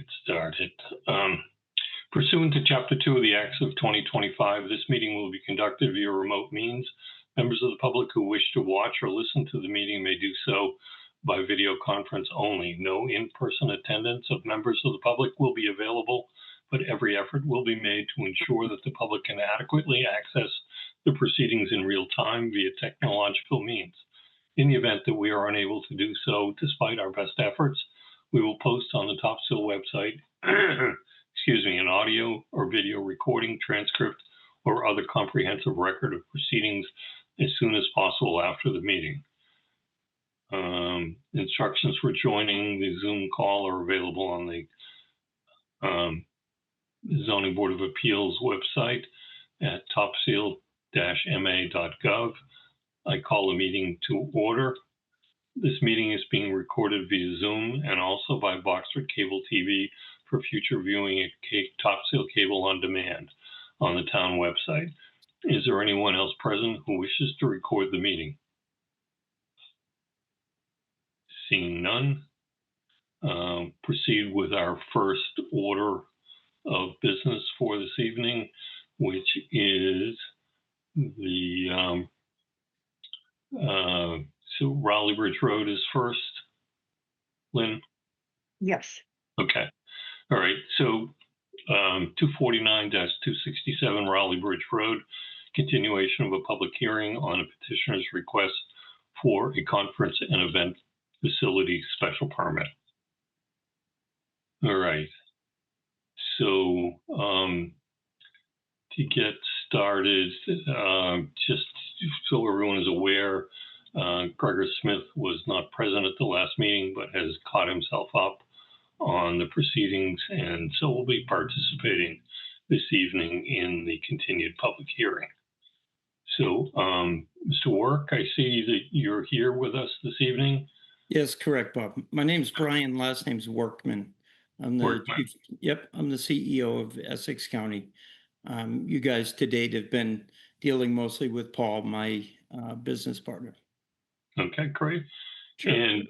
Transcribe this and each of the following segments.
get started. Pursuant to Chapter 2 of the Acts of 2025, this meeting will be conducted via remote means. Members of the public who wish to watch or listen to the meeting may do so by video conference only. No in-person attendance of members of the public will be available, but every effort will be made to ensure that the public can adequately access the proceedings in real time via technological means. In the event that we are unable to do so, despite our best efforts, we will post on the Topsfield website an audio or video recording, transcript, or other comprehensive record of proceedings as soon as possible after the meeting. Instructions for joining the Zoom call are available on the Zoning Board of Appeals website at topsfield-ma.gov. I call the meeting to order. This meeting is being recorded via Zoom and also by Boxford Cable TV for future viewing at Topsfield Cable on Demand on the town website. Is there anyone else present who wishes to record the meeting? Seeing none, proceed with our first order of business for this evening, which is the so Raleigh Bridge Road is first. Lynn? Yes. Okay. All right. So 249-267 Raleigh Bridge Road, continuation of a public hearing on a petitioner's request for a conference and event facility special permit. All right. So to get started, just so everyone is aware, Gregor Smith was not present at the last meeting, but has caught himself up on the proceedings, and so will be participating this evening in the continued public hearing. So, Mr. Work, I see that you're here with us this evening. Yes, correct, Bob. My name's Brian, last name's Workman. I'm the chief, I'm the CEO of Essex County. You guys to date have been dealing mostly with Paul, my business partner. Okay, great. Sure. And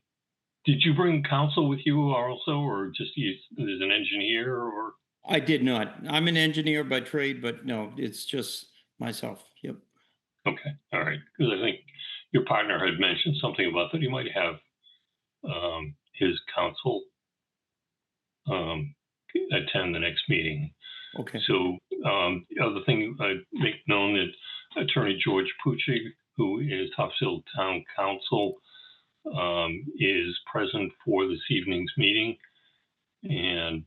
did you bring counsel with you also, or just as an engineer, or? I did not. I'm an engineer by trade, but no, it's just myself. Yep. Okay, all right. Because I think your partner had mentioned something about that. You might have his counsel attend the next meeting. Okay. So the other thing I make known that Attorney George Pucci, who is Topsfield Town Council, is present for this evening's meeting. And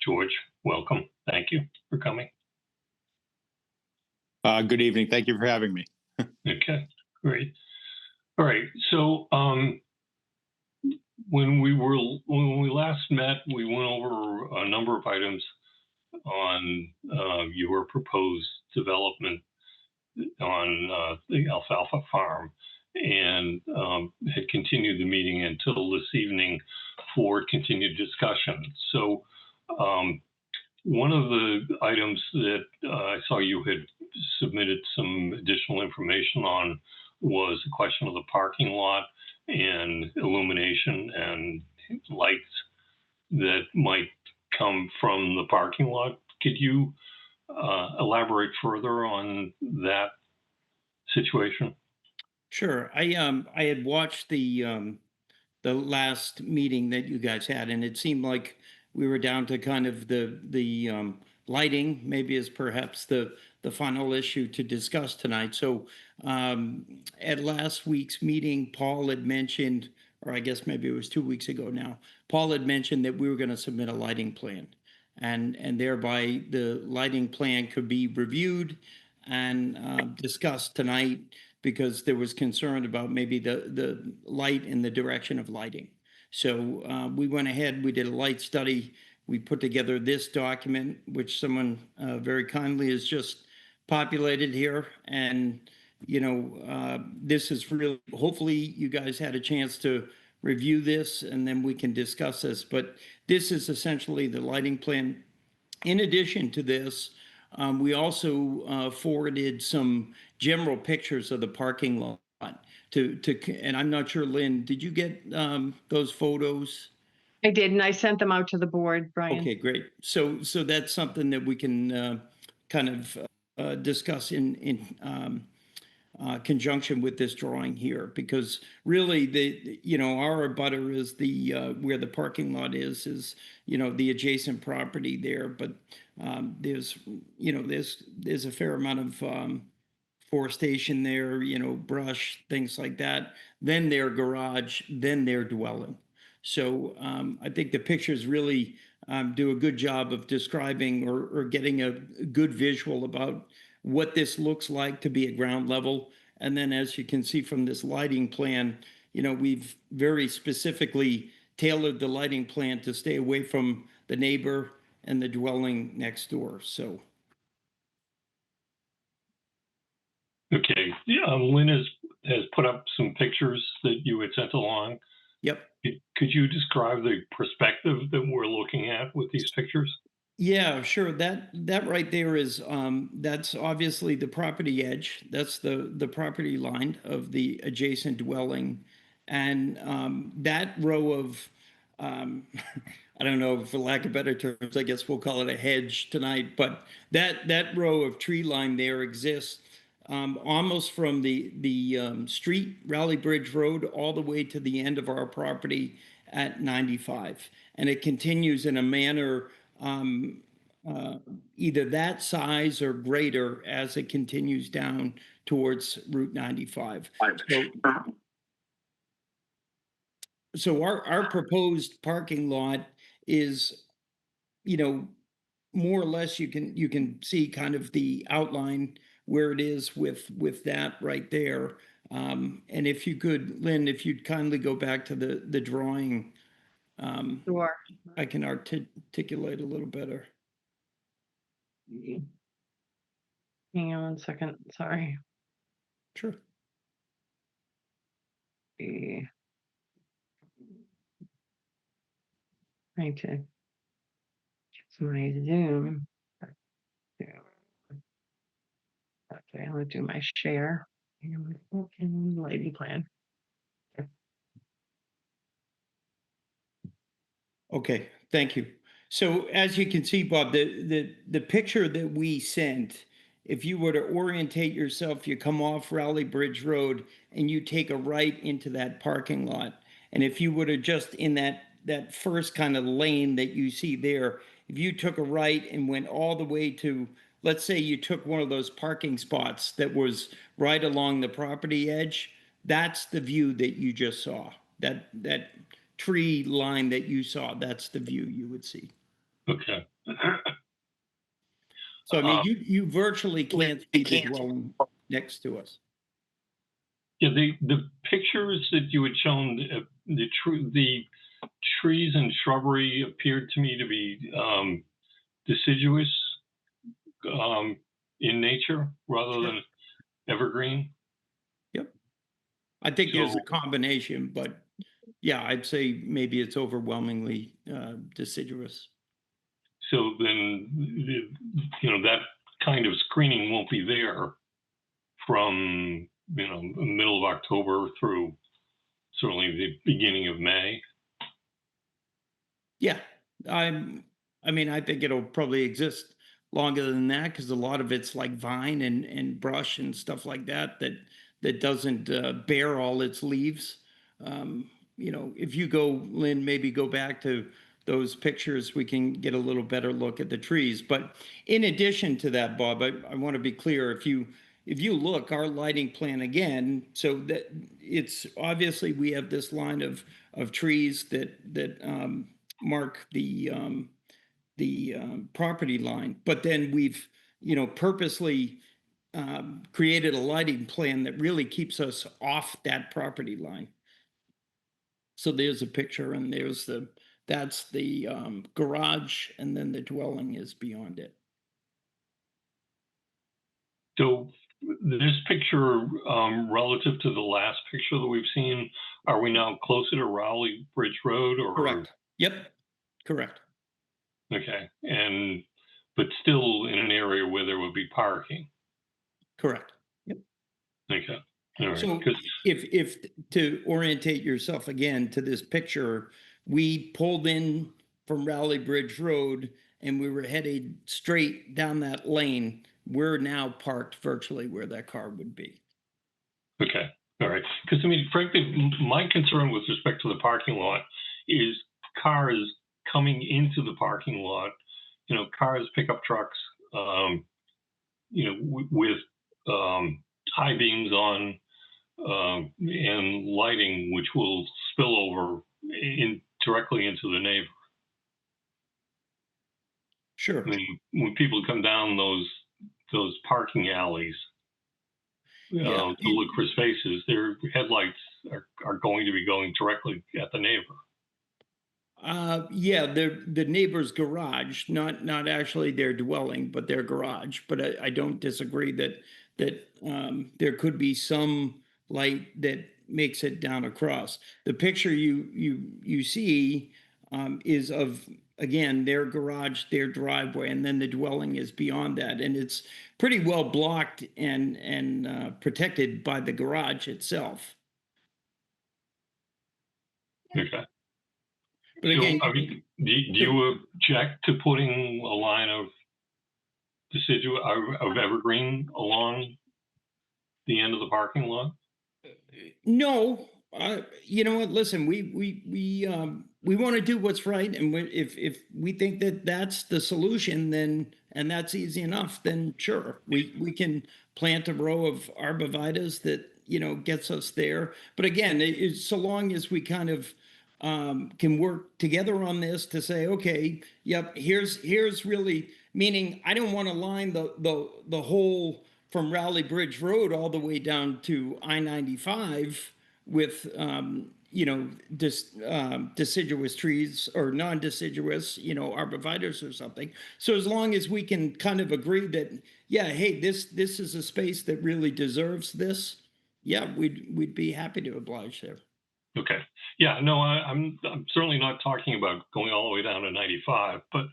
George, welcome. Thank you for coming. Good evening. Thank you for having me. Okay, great. All right. So when we last met, we went over a number of items on your proposed development on the alfalfa farm, and had continued the meeting until this evening for continued discussion. So one of the items that I saw you had submitted some additional information on was the question of the parking lot and illumination and lights that might come from the parking lot. Could you elaborate further on that situation? Sure. I had watched the last meeting that you guys had, and it seemed like we were down to kind of the lighting, maybe is perhaps the final issue to discuss tonight. So at last week's meeting, Paul had mentioned, or I guess maybe it was 2 weeks ago now, Paul had mentioned that we were going to submit a lighting plan, and thereby the lighting plan could be reviewed and discussed tonight, because there was concern about maybe the light and the direction of lighting. So we went ahead, we did a light study. We put together this document, which someone very kindly has just populated here. And, you know, this is really, hopefully you guys had a chance to review this, and then we can discuss this. But this is essentially the lighting plan. In addition to this, we also forwarded some general pictures of the parking lot and I'm not sure, Lynn, did you get those photos? I did, and I sent them out to the board, Brian. Okay, great. So that's something that we can kind of discuss in conjunction with this drawing here, because really our abutter is the where the parking lot is the adjacent property there, but there's there's a fair amount of forestation there, brush, things like that, then their garage, then their dwelling. So I think the pictures really do a good job of describing or getting a good visual about what this looks like to be at ground level. And then, as you can see from this lighting plan, we've very specifically tailored the lighting plan to stay away from the neighbor and the dwelling next door. So, Okay, yeah, Lynn has put up some pictures that you had sent along. yep. Could you describe the perspective that we're looking at with these pictures? Yeah, sure. That right there is that's obviously the property edge. That's the property line of the adjacent dwelling, and that row of um, I don't know, for lack of better terms, I guess we'll call it a hedge tonight. But that row of tree line there exists almost from the street, Raleigh Bridge Road, all the way to the end of our property at 95, and it continues in a manner um, uh, either that size or greater as it continues down towards Route 95. So our proposed parking lot is, you know, more or less you can see kind of the outline where it is with that right there. And if you could, Lynn, if you'd kindly go back to the drawing, um, Sure. I can articulate a little better. Hang on one second, sorry. Sure. Trying to get my Zoom. Okay, I'm gonna do my share. And lighting plan. Okay, thank you. So as you can see, Bob, the picture that we sent, if you were to orientate yourself, you come off Raleigh Bridge Road and you take a right into that parking lot. And if you were to just in that first kind of lane that you see there, if you took a right and went all the way to, let's say you took one of those parking spots that was right along the property edge, that's the view that you just saw. That tree line that you saw, that's the view you would see. Okay. So I mean, Um, you virtually can't see the dwelling next to us. Yeah, the pictures that you had shown, the trees and shrubbery appeared to me to be deciduous um, in nature rather Sure. than evergreen. Yep. I think there's So, a combination, but yeah, I'd say maybe it's overwhelmingly deciduous. so then that kind of screening won't be there from the middle of October through certainly the beginning of May. Yeah, I'm. I mean, I think it'll probably exist longer than that because a lot of it's like vine and brush and stuff like that doesn't bear all its leaves. If you go, Lynn, maybe go back to those pictures, we can get a little better look at the trees. But in addition to that, Bob, I want to be clear. If you look, our lighting plan again, so that it's obviously we have this line of trees that mark the property line, but then we've purposely created a lighting plan that really keeps us off that property line. So there's a picture, and that's the garage, and then the dwelling is beyond it. So this picture, relative to the last picture that we've seen, are we now closer to Raleigh Bridge Road or? Correct. Yep. Correct. Okay, but still in an area where there would be parking. Correct. Yep. Okay, all right. So Because if to orientate yourself again to this picture, we pulled in from Raleigh Bridge Road and we were headed straight down that lane, we're now parked virtually where that car would be. Okay, all right. Because I mean, frankly, my concern with respect to the parking lot is cars coming into the parking lot. You know, cars, pickup trucks. You know, with high beams on and lighting, which will spill over directly into the neighbor. Sure. I mean, when people come down those parking alleys Yeah. to look for spaces, their headlights are going to be going directly at the neighbor. Yeah, the neighbor's garage, not actually their dwelling, but their garage. But I don't disagree that there could be some light that makes it down across. The picture you see is of, again, their garage, their driveway, and then the dwelling is beyond that, and it's pretty well blocked and protected by the garage itself. Okay. But So, again, I mean, do you object to putting a line of of evergreen along the end of the parking lot? no, you know what? Listen, we want to do what's right, and if we think that that's the solution, then and that's easy enough, then sure, we can plant a row of arborvitaes that gets us there. But again, so long as we kind of can work together on this to say, okay, yep, here's really meaning I don't want to line the whole from Raleigh Bridge Road all the way down to I-95 with deciduous trees or non-deciduous arborvitaes or something. So as long as we can kind of agree that, yeah, hey, this is a space that really deserves this, yeah, we'd be happy to oblige there. Okay. Yeah. No, I'm certainly not talking about going all the way down to 95, but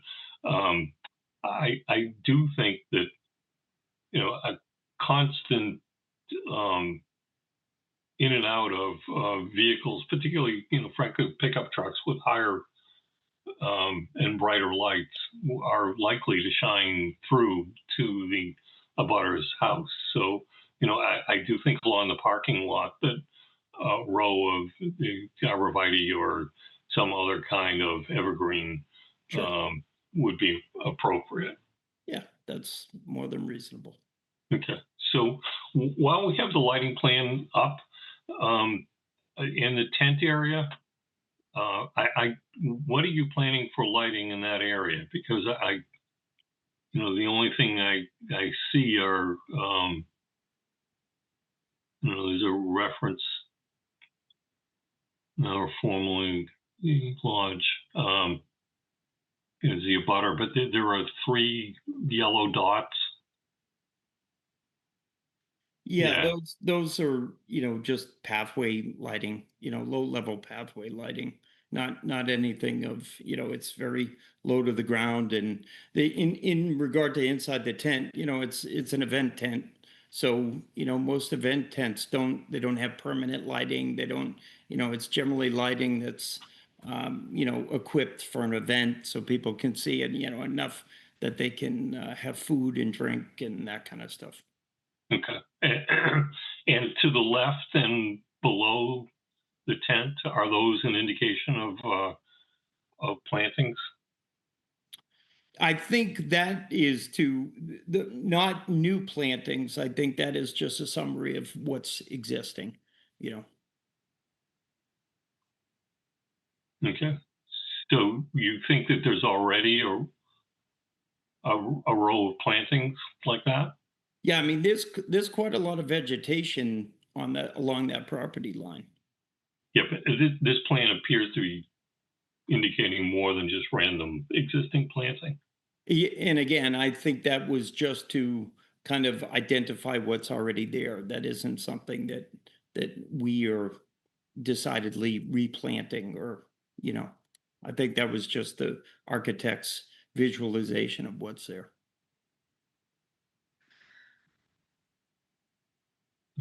I do think that a constant um, in and out of vehicles, particularly frankly pickup trucks with higher and brighter lights, are likely to shine through to the abutter's house. So I do think along the parking lot that a row of the arborvitae or some other kind of evergreen Sure. would be appropriate. Yeah, that's more than reasonable. Okay. So while we have the lighting plan up, in the tent area, what are you planning for lighting in that area? Because the only thing I see are, there's a reference, or formally lodge, is the abutter, but there are 3 yellow dots. Yeah, Yeah. those are, just pathway lighting, low level pathway lighting, not anything of, it's very low to the ground. And in regard to inside the tent, it's an event tent. So, most event tents don't have permanent lighting. They don't, it's generally lighting that's equipped for an event so people can see it, enough that they can have food and drink and that kind of stuff. Okay. And to the left and below the tent, are those an indication of plantings? I think that is to the not new plantings. I think that is just a summary of what's existing, you know. Okay. So you think that there's already a row of plantings like that? Yeah, I mean there's quite a lot of vegetation on that along that property line. Yeah, but this plan appears to be indicating more than just random existing planting. And again, I think that was just to kind of identify what's already there. That isn't something that we are decidedly replanting or, you know, I think that was just the architect's visualization of what's there.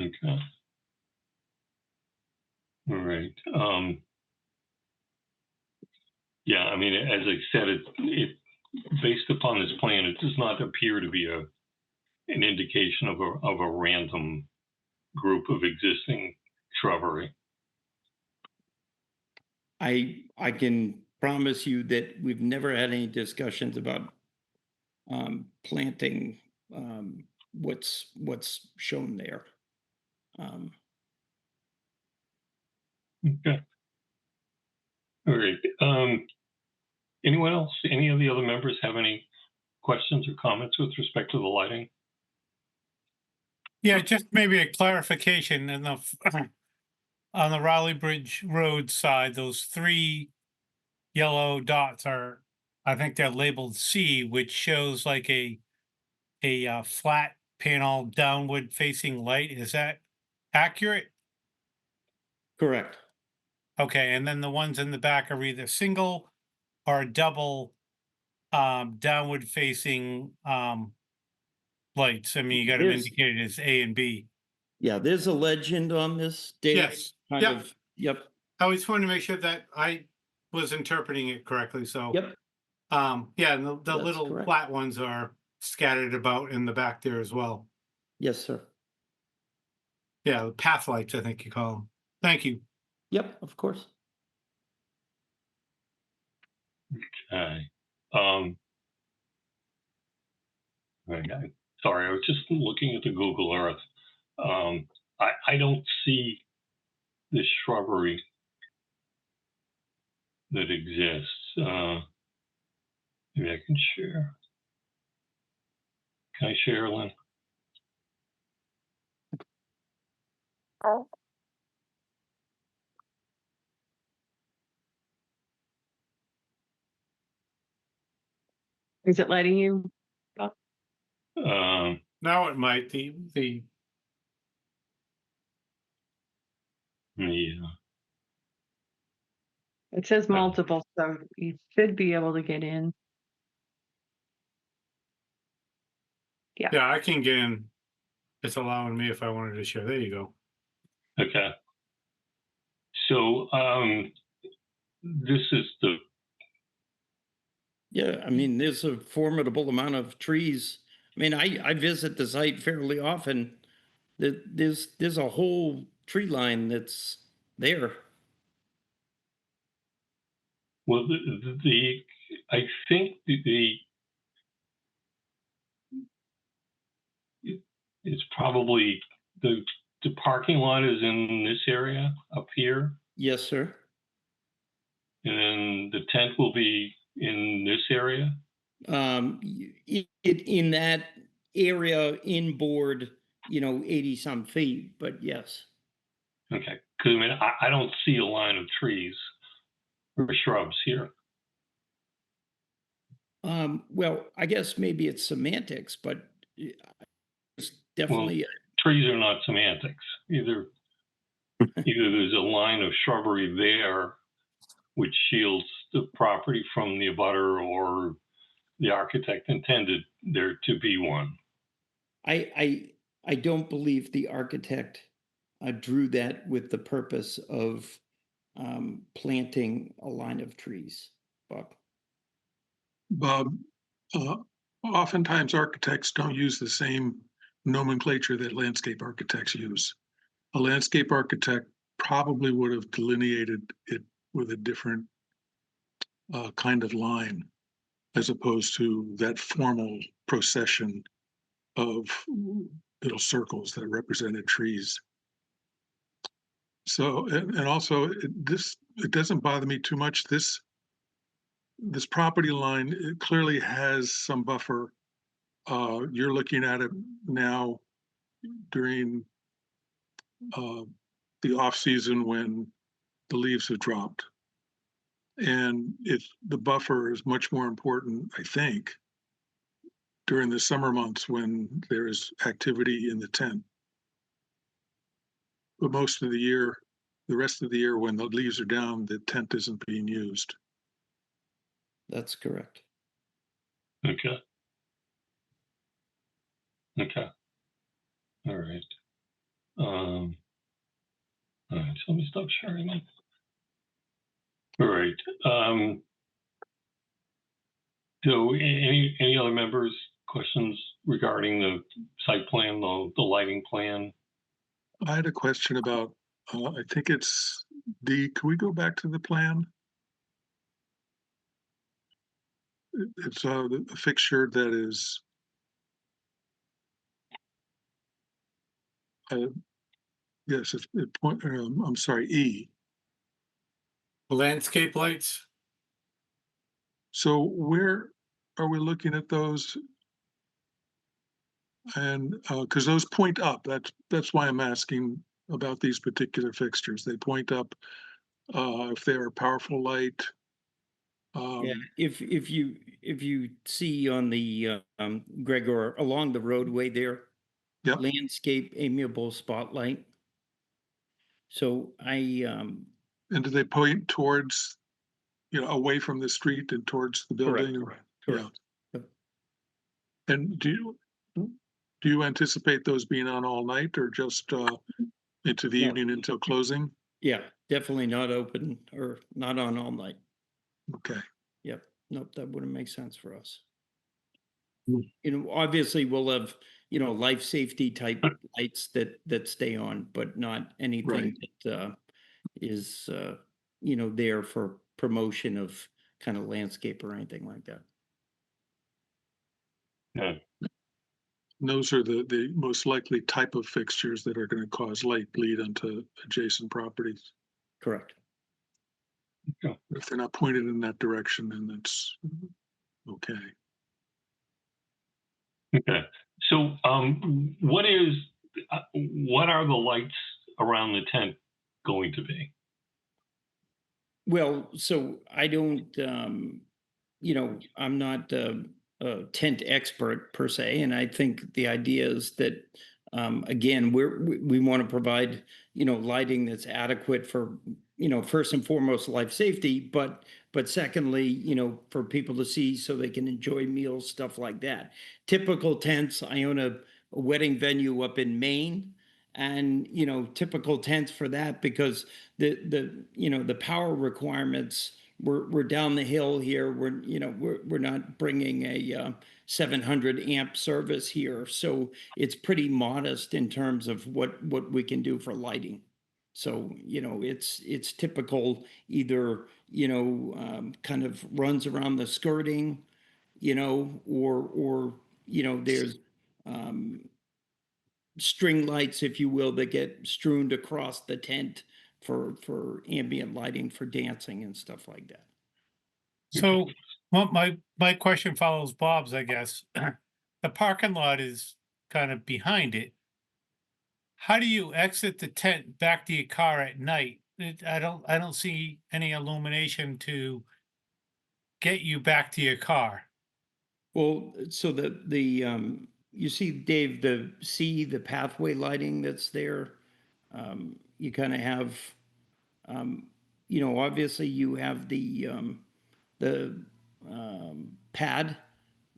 Okay. All right. Yeah, I mean, as I said, it based upon this plan, it does not appear to be an indication of a random group of existing shrubbery. I can promise you that we've never had any discussions about planting what's shown there. Um, Okay. All right. Anyone else? Any of the other members have any questions or comments with respect to the lighting? Yeah, just maybe a clarification in the on the Raleigh Bridge Road side, those three yellow dots are, I think they're labeled C, which shows like a flat panel downward facing light. Is that accurate? correct. Okay, and then the ones in the back are either single or double downward facing lights. I mean, you got them There's indicated as A and B. Yeah, there's a legend on this, Dave. Yes. Kind Yeah. of. Yep. I just wanted to make sure that I was interpreting it correctly. So Yep. yeah, and the That's little correct. flat ones are scattered about in the back there as well. Yes, sir. Yeah, the path lights, I think you call them. Thank you. Yep. Of course. Okay. Sorry, I was just looking at the Google Earth. I don't see the shrubbery that exists. Maybe I can share. Can I share, Lynn? Is it letting you? Now it might the Yeah. It says multiple, so you should be able to get in. yeah, I can get in. It's allowing me if I wanted to share. There you go. Okay. So this is the Yeah. I mean, there's a formidable amount of trees. I mean, I visit the site fairly often. There's a whole tree line that's there. well the I think it's probably the parking lot is in this area up here, Yes, sir. and then the tent will be in this area. In that area inboard, 80 some feet, but yes. Okay, because I mean I don't see a line of trees or shrubs here. Well, I guess maybe it's semantics, but it's Well, definitely, trees are not semantics. Either there's a line of shrubbery there which shields the property from the abutter, or the architect intended there to be one. I don't believe the architect drew that with the purpose of planting a line of trees. Bob. Bob, uh, oftentimes architects don't use the same nomenclature that landscape architects use. A landscape architect probably would have delineated it with a different kind of line, as opposed to that formal procession of little circles that represented trees. So, and also it doesn't bother me too much. This property line, it clearly has some buffer. You're looking at it now during the off season when the leaves have dropped. And the buffer is much more important, I think, during the summer months when there's activity in the tent. But most of the year, the rest of the year, when the leaves are down, the tent isn't being used. That's correct. Okay. Okay. All right. All right. So let me stop sharing that. All right. So any other members, questions regarding the site plan, the lighting plan? I had a question about, I think it's can we go back to the plan? It's a fixture that is, uh, yes, I'm sorry, E. Landscape lights? So where are we looking at those? And, because those point up, that's why I'm asking about these particular fixtures. They point up, if they're a powerful light. Yeah, Um, if you see on the Gregor along the roadway there, Yep, landscape amiable spotlight. So and do they point towards, away from the street and towards the correct, building? Yeah, correct. Yep. and do you anticipate those being on all night or just, into the No, evening until closing? yeah, definitely not open or not on all night. Okay, Yep. Nope, that wouldn't make sense for us. Hmm. Obviously we'll have, life safety type lights that stay on, but not anything right. that is there for promotion of kind of landscape or anything like that. Yeah. And those are the most likely type of fixtures that are gonna cause light bleed onto adjacent properties. Correct. If they're not pointed in that direction, then that's okay. Okay. So, what are the lights around the tent going to be? Well, so I don't, I'm not a tent expert per se, and I think the idea is that, again, we want to provide, lighting that's adequate for, first and foremost, life safety, but secondly, for people to see so they can enjoy meals, stuff like that. Typical tents. I own a wedding venue up in Maine. And typical tents for that because the power requirements we're down the hill here. We're not bringing a 700 amp service here, so it's pretty modest in terms of what we can do for lighting. So it's typical either kind of runs around the skirting, or there's um, string lights, if you will, that get strewn across the tent for ambient lighting for dancing and stuff like that. So what my question follows Bob's, I guess. The parking lot is kind of behind it. How do you exit the tent back to your car at night? I don't see any illumination to get you back to your car. Well, so the you see, Dave, the pathway lighting that's there. You kind of have, um, obviously you have the pad,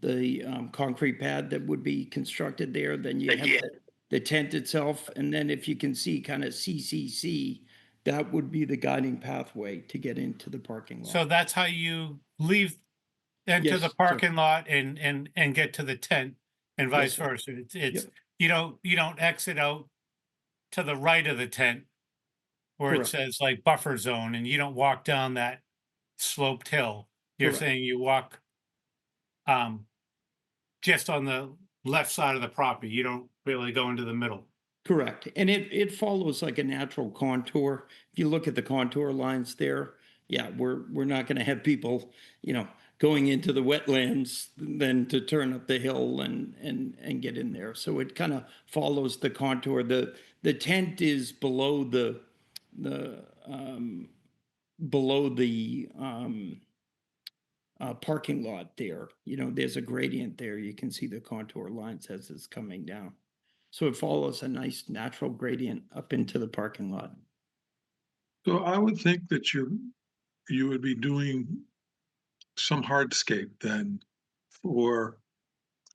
the concrete pad that would be constructed there. Then you have the tent itself, and then if you can see, kind of CCC, that would be the guiding pathway to get into the parking lot. So that's how you leave, enter the Yes, sir. parking lot and get to the tent and Yes, vice sir. versa. It's Yep. you don't exit out to the right of the tent where it Correct. says like buffer zone and you don't walk down that sloped hill. You're Correct. saying you walk um just on the left side of the property. You don't really go into the middle. Correct. And it follows like a natural contour. If you look at the contour lines there, yeah, we're not going to have people, going into the wetlands then to turn up the hill and get in there. So it kind of follows the contour. The tent is the below the parking lot there. There's a gradient there. You can see the contour lines as it's coming down. So it follows a nice natural gradient up into the parking lot. So I would think that you would be doing some hardscape then for,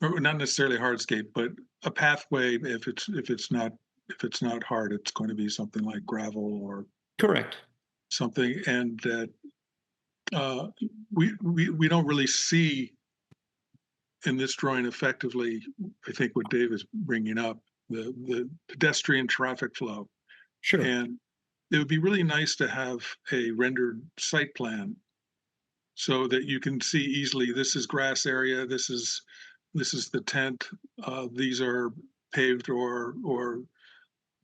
or not necessarily hardscape, but a pathway. If it's not hard, it's going to be something like gravel or Correct. something, and that uh, we don't really see in this drawing effectively, I think what Dave is bringing up, the pedestrian traffic flow. Sure. And it would be really nice to have a rendered site plan so that you can see easily, this is grass area, this is the tent, these are paved or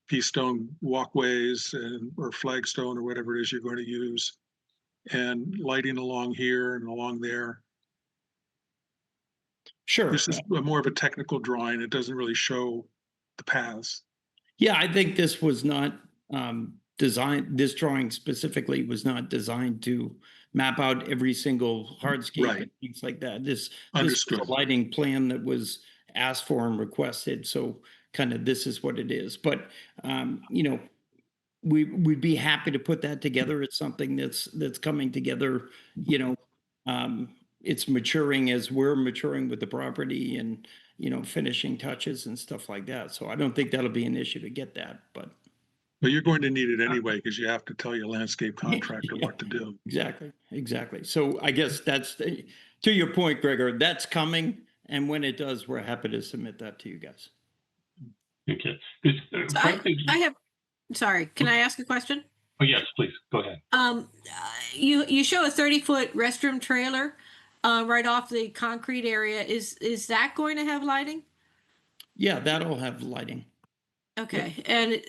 pea stone walkways and or flagstone or whatever it is you're going to use, and lighting along here and along there. Sure. This is more of a technical drawing. It doesn't really show the paths. Yeah, I think this was not designed, this drawing specifically was not designed to map out every single hardscape Right. and things like that. This was Understood. a lighting plan that was asked for and requested. So kind of this is what it is. But you know, we'd be happy to put that together. It's something that's coming together, you know. It's maturing as we're maturing with the property and, you know, finishing touches and stuff like that. So I don't think that'll be an issue to get that, but But you're going to need it anyway because you have to tell your landscape contractor Yeah. what to do. exactly, exactly. So I guess that's to your point, Gregor, that's coming. And when it does, we're happy to submit that to you guys. Okay. 'Cause, So frankly, I have, sorry, can I ask a question? oh, yes, please, go ahead. You show a 30-foot restroom trailer right off the concrete area. Is that going to have lighting? Yeah, that'll have lighting. Okay, and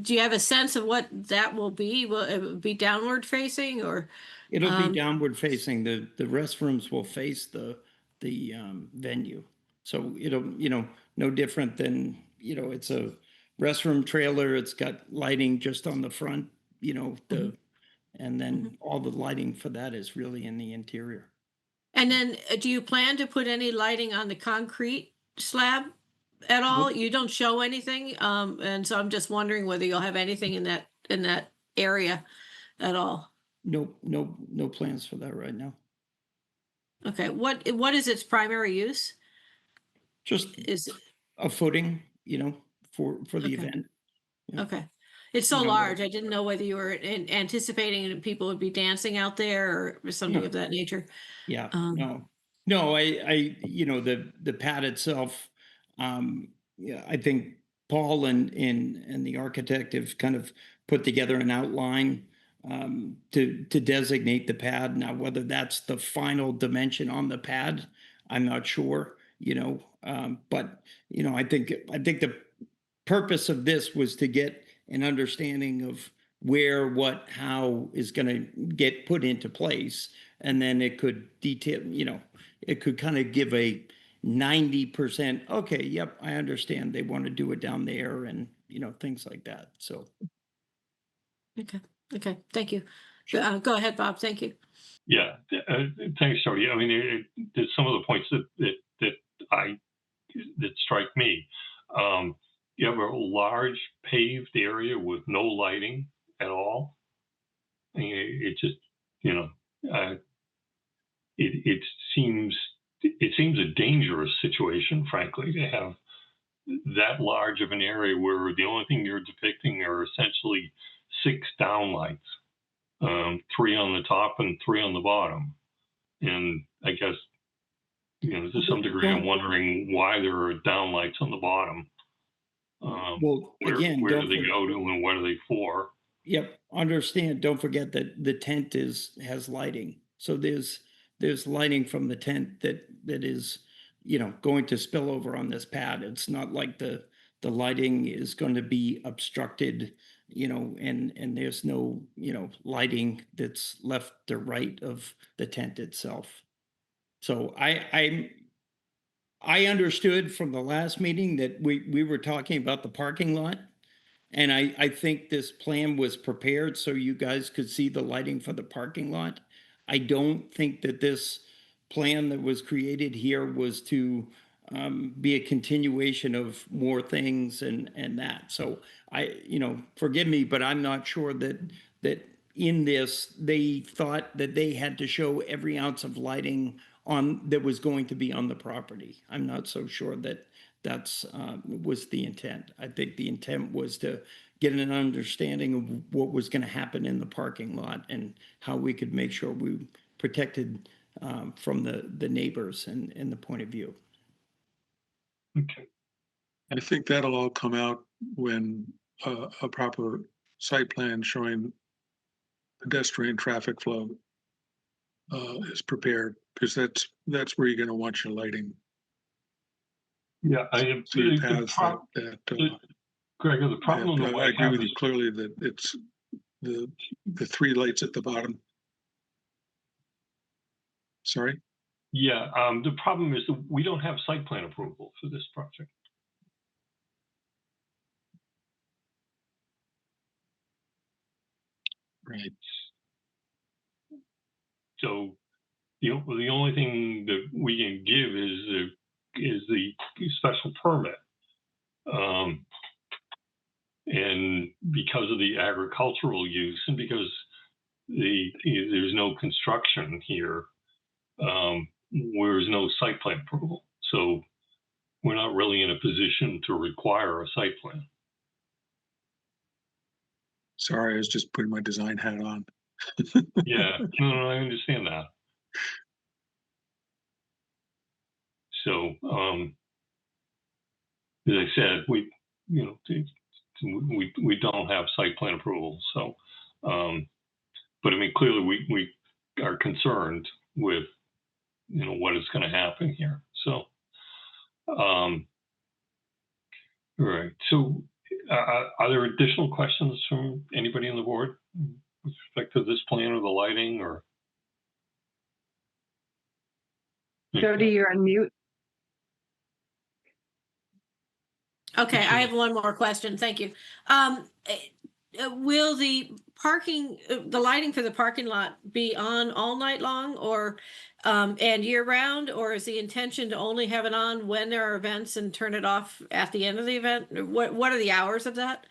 do you have a sense of what that will be? Will it be downward facing or? It'll be Um, downward facing. The restrooms will face the venue. So it'll, you know, no different than, you know, it's a restroom trailer. It's got lighting just on the front, you know, and then all the lighting for that is really in the interior. And then do you plan to put any lighting on the concrete slab at all? Nope. You don't show anything, and so I'm just wondering whether you'll have anything in that area at all. No plans for that right now. Okay, what is its primary use? Just Is a footing, you know, for the Okay. event. Yeah. Okay. It's so You know, large. I didn't know whether you were anticipating that people would be dancing out there or something No. of that nature. Yeah, Um, no, you know, the pad itself, yeah, I think Paul and the architect have kind of put together an outline to designate the pad. Now, whether that's the final dimension on the pad, I'm not sure, you know, but you know, I think the purpose of this was to get an understanding of where, what, how is going to get put into place. And then it could detail, you know, it could kind of give a 90%, okay, yep, I understand they want to do it down there and, you know, things like that. So, okay. Okay. Thank you. Sure. Go ahead, Bob. Thank you. Yeah, thanks, Tony. I mean, there's some of the points that strike me. You have a large paved area with no lighting at all. I mean, it just, you know, it seems a dangerous situation, frankly, to have that large of an area where the only thing you're depicting are essentially 6 downlights, 3 on the top and 3 on the bottom. And I guess, you know, to some degree, I'm wondering why there are downlights on the bottom. well, again, Where do they go to and what are they for? Yep, understand. Don't forget that the tent has lighting. So there's lighting from the tent that is, you know, going to spill over on this pad. It's not like the lighting is going to be obstructed, you know, and there's no, you know, lighting that's left to right of the tent itself. So I understood from the last meeting that we were talking about the parking lot. And I think this plan was prepared so you guys could see the lighting for the parking lot. I don't think that this plan that was created here was to be a continuation of more things and that. So you know, forgive me, but I'm not sure that in this, they thought that they had to show every ounce of lighting on that was going to be on the property. I'm not so sure that that's was the intent. I think the intent was to get an understanding of what was going to happen in the parking lot and how we could make sure we protected from the neighbors and the point of view. Okay. I think that'll all come out when a proper site plan showing pedestrian traffic flow is prepared, because that's where you're going to want your lighting. Yeah, I, So your the paths prob- that Gregor, the problem yeah, that I agree have with you is, clearly that it's the three lights at the bottom. Sorry? yeah, the problem is that we don't have site plan approval for this project. Right. So the only thing that we can give is the special permit. And because of the agricultural use and because there's no construction here, there's no site plan approval. So we're not really in a position to require a site plan. Sorry, I was just putting my design hat on. Yeah, no, I understand that. So, as I said, we don't have site plan approval. So, but I mean, clearly we are concerned with, what is going to happen here. So, all right. So, are there additional questions from anybody on the board with respect to this plan or the lighting or? Jody, you're on mute. Okay, I Sure. have one more question. Thank you. Will the parking, the lighting for the parking lot be on all night long or and year round, or is the intention to only have it on when there are events and turn it off at the end of the event? What are the hours of that?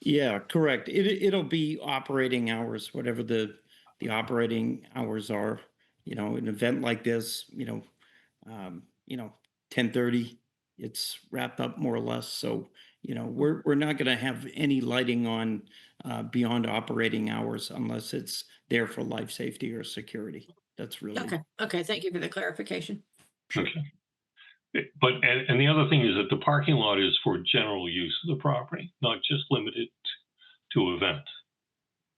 Yeah, correct. It'll be operating hours, whatever the operating hours are. An event like this, 10:30, it's wrapped up more or less. So, we're not going to have any lighting on beyond operating hours unless it's there for life safety or security. That's really Okay, thank you for the clarification. sure. Okay. But and the other thing is that the parking lot is for general use of the property, not just limited to events.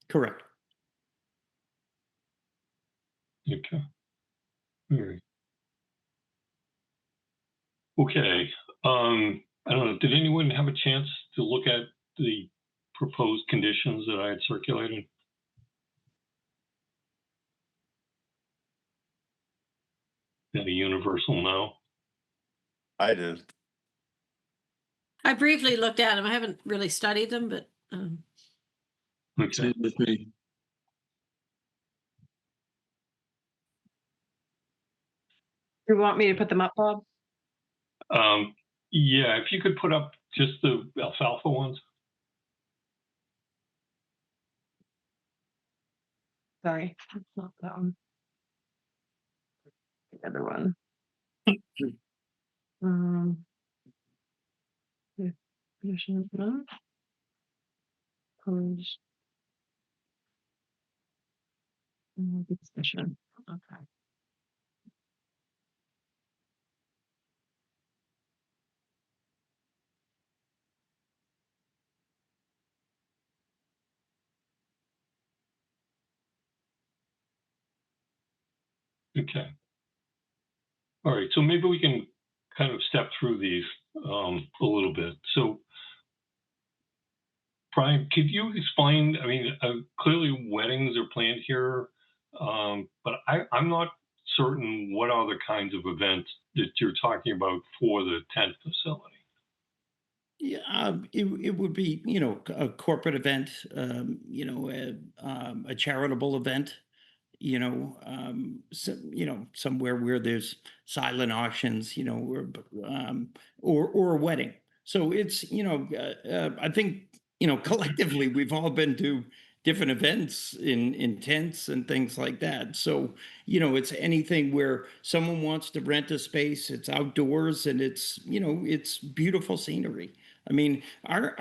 Correct. Okay. All right. Okay. I don't know. Did anyone have a chance to look at the proposed conditions that I had circulated? That a universal no? I did. I briefly looked at them. I haven't really studied them, but Okay. Same with me. You want me to put them up, Bob? Yeah, if you could put up just the alfalfa ones. Sorry, it's not that one. The other one. Yeah, conditions, no. Proposed. Discussion. Okay. Okay. All right. So maybe we can kind of step through these a little bit. So, Brian, could you explain? I mean, clearly weddings are planned here, but I'm not certain what other kinds of events that you're talking about for the tent facility. Yeah, it would be, a corporate event, a charitable event, somewhere where there's silent auctions, or a wedding. So it's, I think, collectively we've all been to different events in tents and things like that. So, it's anything where someone wants to rent a space, it's outdoors and it's beautiful scenery. I mean, our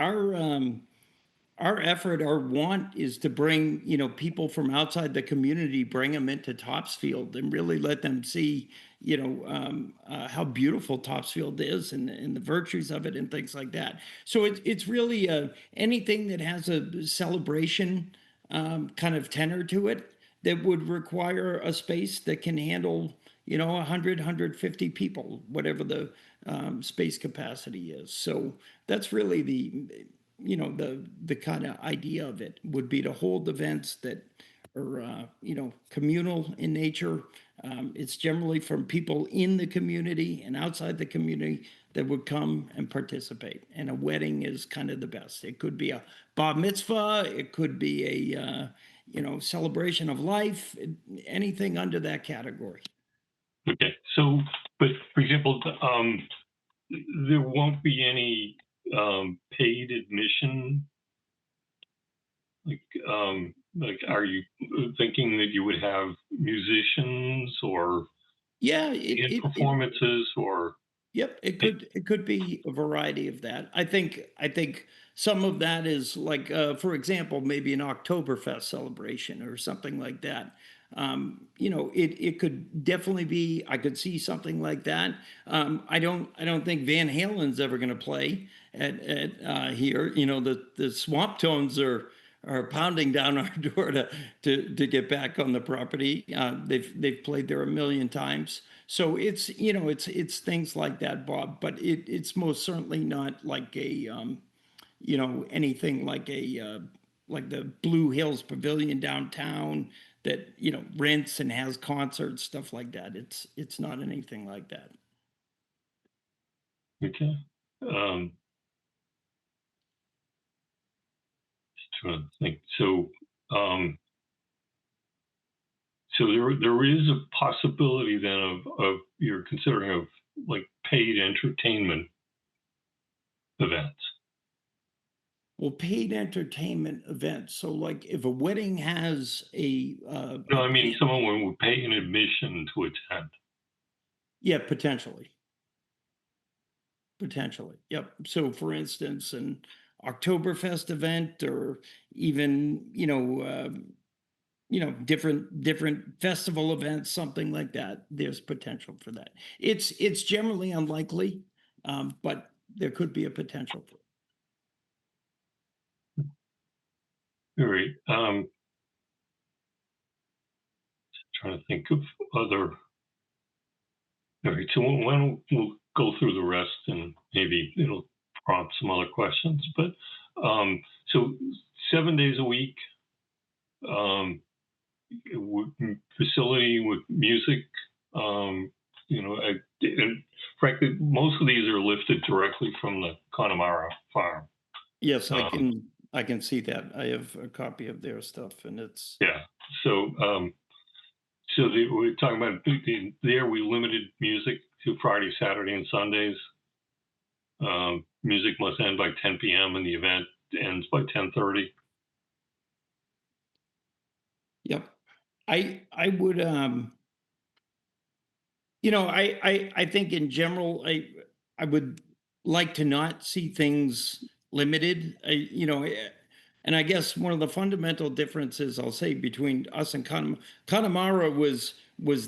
our effort, our want is to bring, people from outside the community, bring them into Topsfield and really let them see, how beautiful Topsfield is and the virtues of it and things like that. So it's really anything that has a celebration kind of tenor to it that would require a space that can handle, 100, 150 people, whatever the space capacity is. So that's really the kind of idea of it would be to hold events that are, communal in nature. It's generally from people in the community and outside the community that would come and participate. And a wedding is kind of the best. It could be a bar mitzvah. It could be a, celebration of life, anything under that category. Okay, so, but for example, there won't be any paid admission. Like, are you thinking that you would have musicians or Yeah, in performances or? Yep, it could be a variety of that. I think some of that is like, for example, maybe an Oktoberfest celebration or something like that. It could definitely be. I could see something like that. I don't think Van Halen's ever going to play at here. The Swamp Tones are pounding down our door to get back on the property. They've played there a million times. So it's things like that, Bob. But it's most certainly not like a anything like like the Blue Hills Pavilion downtown that rents and has concerts, stuff like that. It's not anything like that. Okay. Just trying to think. So, so there is a possibility then of you're considering of like paid entertainment events. Well, paid entertainment events. So, like, if a wedding has No, I mean someone would pay an admission to attend. yeah, potentially. Potentially, yep. So, for instance, an Oktoberfest event, or even different festival events, something like that. There's potential for that. It's generally unlikely, but there could be a potential for it. All right. Trying to think of other. All right. So why don't we'll go through the rest and maybe it'll prompt some other questions. But so 7 days a week, facility with music. And frankly, most of these are lifted directly from the Connemara farm. Yes, I Um, can see that. I have a copy of their stuff, and it's Yeah. So, we're talking about there. We limited music to Friday, Saturday, and Sundays. Music must end by 10 p.m. and the event ends by 10:30. yep. I would I think in general, I would like to not see things limited. And I guess one of the fundamental differences I'll say between us and Connemara was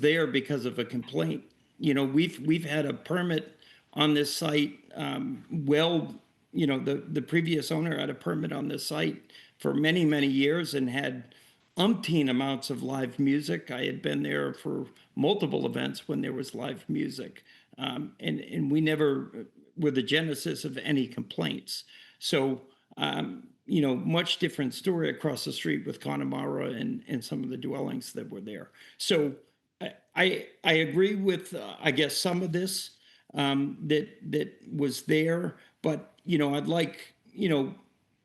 there because of a complaint. We've had a permit on this site. The previous owner had a permit on this site for many years and had umpteen amounts of live music. I had been there for multiple events when there was live music, and we never were the genesis of any complaints. So, much different story across the street with Connemara and some of the dwellings that were there. So, I agree with I guess some of this that was there, but I'd like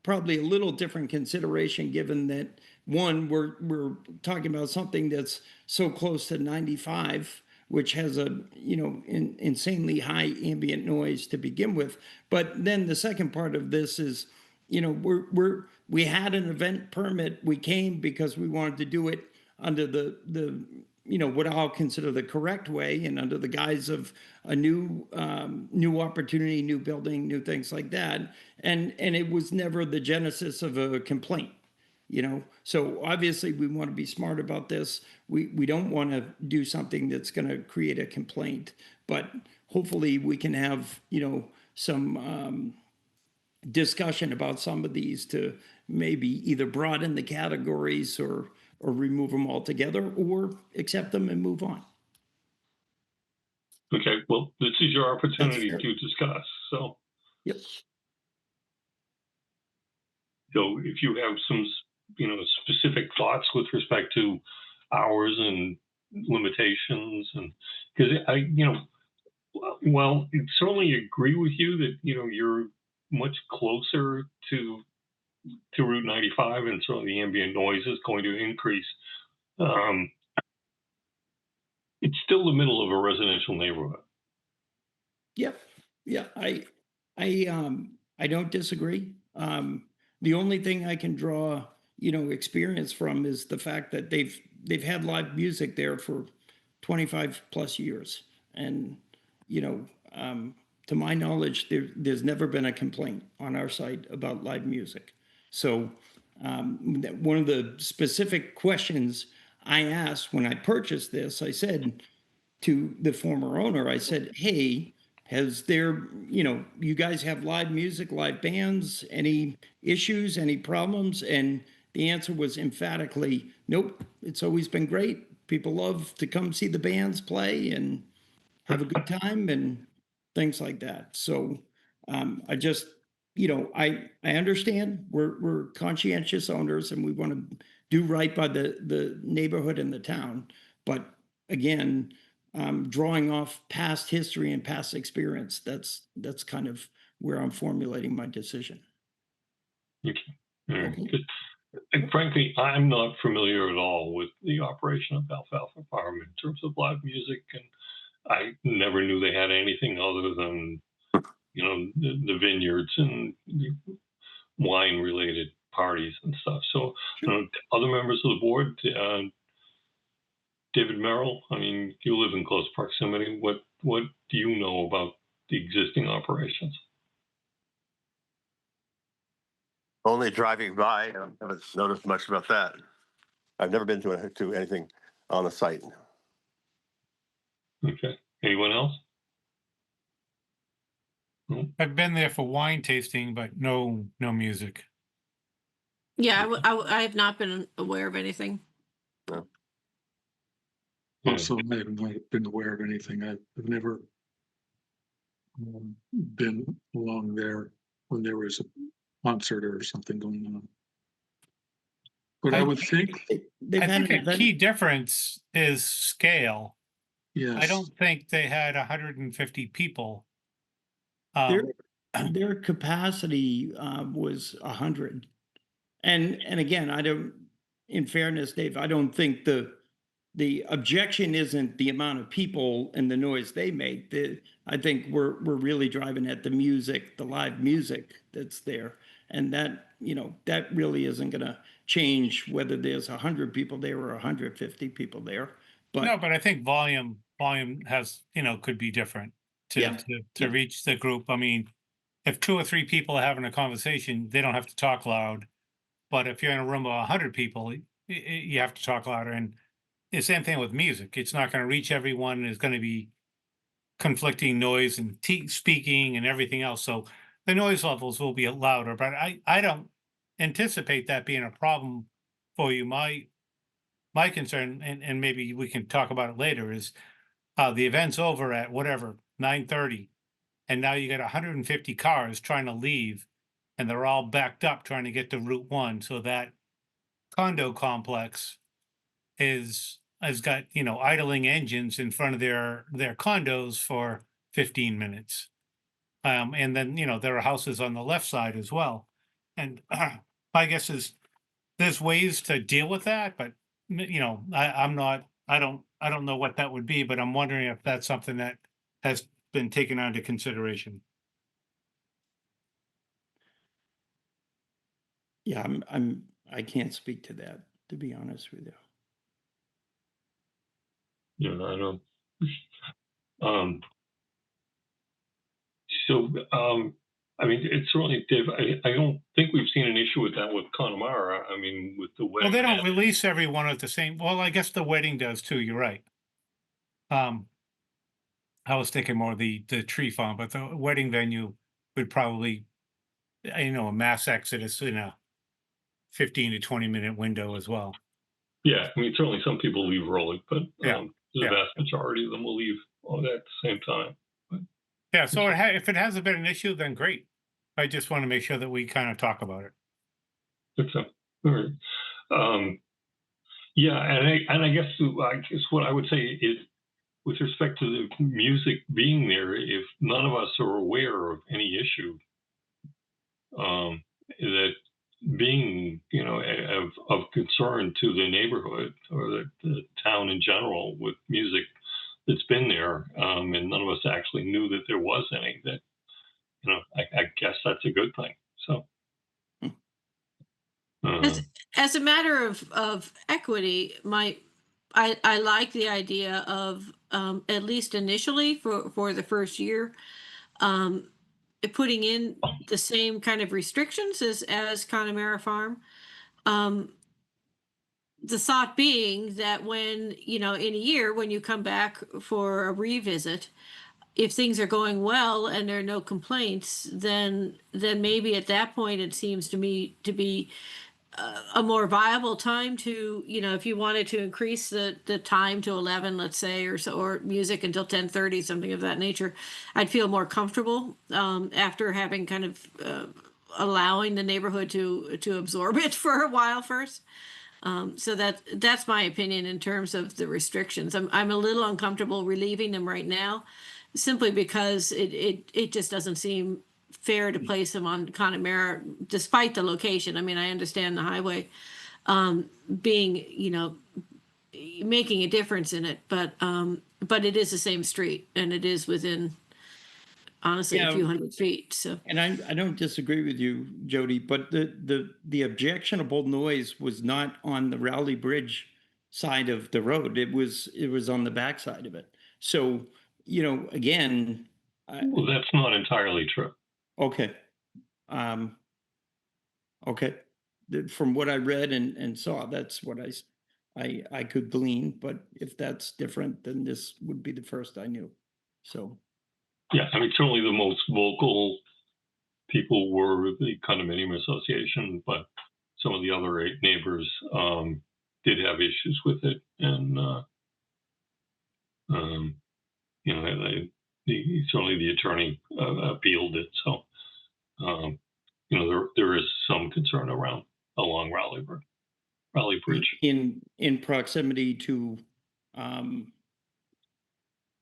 probably a little different consideration given that one, we're talking about something that's so close to 95, which has a insanely high ambient noise to begin with. But then the second part of this is, we had an event permit. We came because we wanted to do it under the what I'll consider the correct way and under the guise of a new opportunity, new building, new things like that. And it was never the genesis of a complaint. So obviously we want to be smart about this. We don't want to do something that's going to create a complaint, but hopefully we can have some discussion about some of these to maybe either broaden the categories or remove them altogether or accept them and move on. Okay, well, this is your opportunity fair. to discuss. So, Yep. so if you have some, specific thoughts with respect to hours and limitations, and because well, I certainly agree with you that you're much closer to Route 95, and certainly the ambient noise is going to increase. Um, it's still the middle of a residential neighborhood. Yep. Yeah. I don't disagree. The only thing I can draw, experience from is the fact that they've had live music there for 25 plus years. And, you know, to my knowledge, there's never been a complaint on our site about live music. So one of the specific questions I asked when I purchased this, I said to the former owner, I said, hey, has there, you guys have live music, live bands, any issues, any problems? And the answer was emphatically, nope, it's always been great. People love to come see the bands play and have a good time and things like that. So I just, I understand we're conscientious owners and we want to do right by the neighborhood and the town. But again, drawing off past history and past experience, that's kind of where I'm formulating my decision. Okay. All right. Okay. 'Cause, and frankly, I'm not familiar at all with the operation of Alfalfa Farm in terms of live music, and I never knew they had anything other than the vineyards and the wine-related parties and stuff. So, other members of the board, David Merrill, I mean, you live in close proximity. What do you know about the existing operations? Only driving by, I haven't noticed much about that. I've never been to anything on the site. Okay. Anyone else? I've been there for wine tasting, but no music. Yeah, I have not been aware of anything. Yeah. Also, I have not been aware of anything. I've never been along there when there was a concert or something going on. But I would think, They've I had think an a event. key difference is scale. I yes, don't think they had 150 people. Their Um, their capacity was 100. And again, I don't, in fairness, Dave, I don't think the objection isn't the amount of people and the noise they make. I think we're really driving at the music, the live music that's there. And that really isn't going to change whether there's 100 people there or 150 people there. no, But but I think volume has, could be different to yeah, to yeah. reach the group. I mean, if 2 or 3 people are having a conversation, they don't have to talk loud. But if you're in a room of 100 people, you have to talk louder. And the same thing with music. It's not going to reach everyone. There's going to be conflicting noise and speaking and everything else. So the noise levels will be louder. But I don't anticipate that being a problem for you. My concern, and maybe we can talk about it later, is the event's over at whatever 9:30, and now you got 150 cars trying to leave, and they're all backed up trying to get to Route One. So that condo complex has got idling engines in front of their condos for 15 minutes, and then there are houses on the left side as well, and my guess is there's ways to deal with that, but I'm not. I don't know what that would be, but I'm wondering if that's something that has been taken under consideration. Yeah, I can't speak to that, to be honest with you. You know, I don't. Um, so, I mean, it's certainly, Dave. I don't think we've seen an issue with that with Connemara. I mean, with the Well, wedding. they don't release everyone at the same, well, I guess the wedding does too, you're right. Um, I was thinking more the tree farm, but the wedding venue would probably, a mass exodus in a 15 to 20-minute window as well. Yeah, I mean, certainly some people leave early, but Yeah, the yeah. vast majority of them will leave all at the same time. But Yeah, so if it hasn't been an issue, then great. I just want to make sure that we kind of talk about it. it's all right. Um, yeah, and I guess what I would say is, with respect to the music being there, if none of us are aware of any issue, that being, of concern to the neighborhood or the town in general with music that's been there, and none of us actually knew that there was any, that, I guess that's a good thing. So, uh, As a matter of equity, I like the idea of, at least initially for the first year, um, putting in the same kind of restrictions as Connemara Farm. Um, the thought being that when, in a year, when you come back for a revisit, if things are going well and there are no complaints, then maybe at that point it seems to me to be a more viable time to, if you wanted to increase the time to 11, let's say, or so, or music until 10:30, something of that nature. I'd feel more comfortable, after having kind of, allowing the neighborhood to absorb it for a while first. So that's my opinion in terms of the restrictions. I'm a little uncomfortable relieving them right now, simply because it just doesn't seem fair to place them on Connemara, despite the location. I mean, I understand the highway, being, making a difference in it, but it is the same street, and it is within, honestly, a Yeah, few hundred feet. So and I don't disagree with you, Jody, but the objectionable noise was not on the Rowley Bridge side of the road. It was on the back side of it. So, again, well, that's not entirely true. okay. Um, okay. From what I read and saw, that's what I could glean, but if that's different, then this would be the first I knew. So, Yeah, I mean, certainly the most vocal people were the condominium association, but some of the other eight neighbors, did have issues with it, and um, certainly the attorney appealed it. So, um, there is some concern around along Raleigh Bridge. in proximity to um,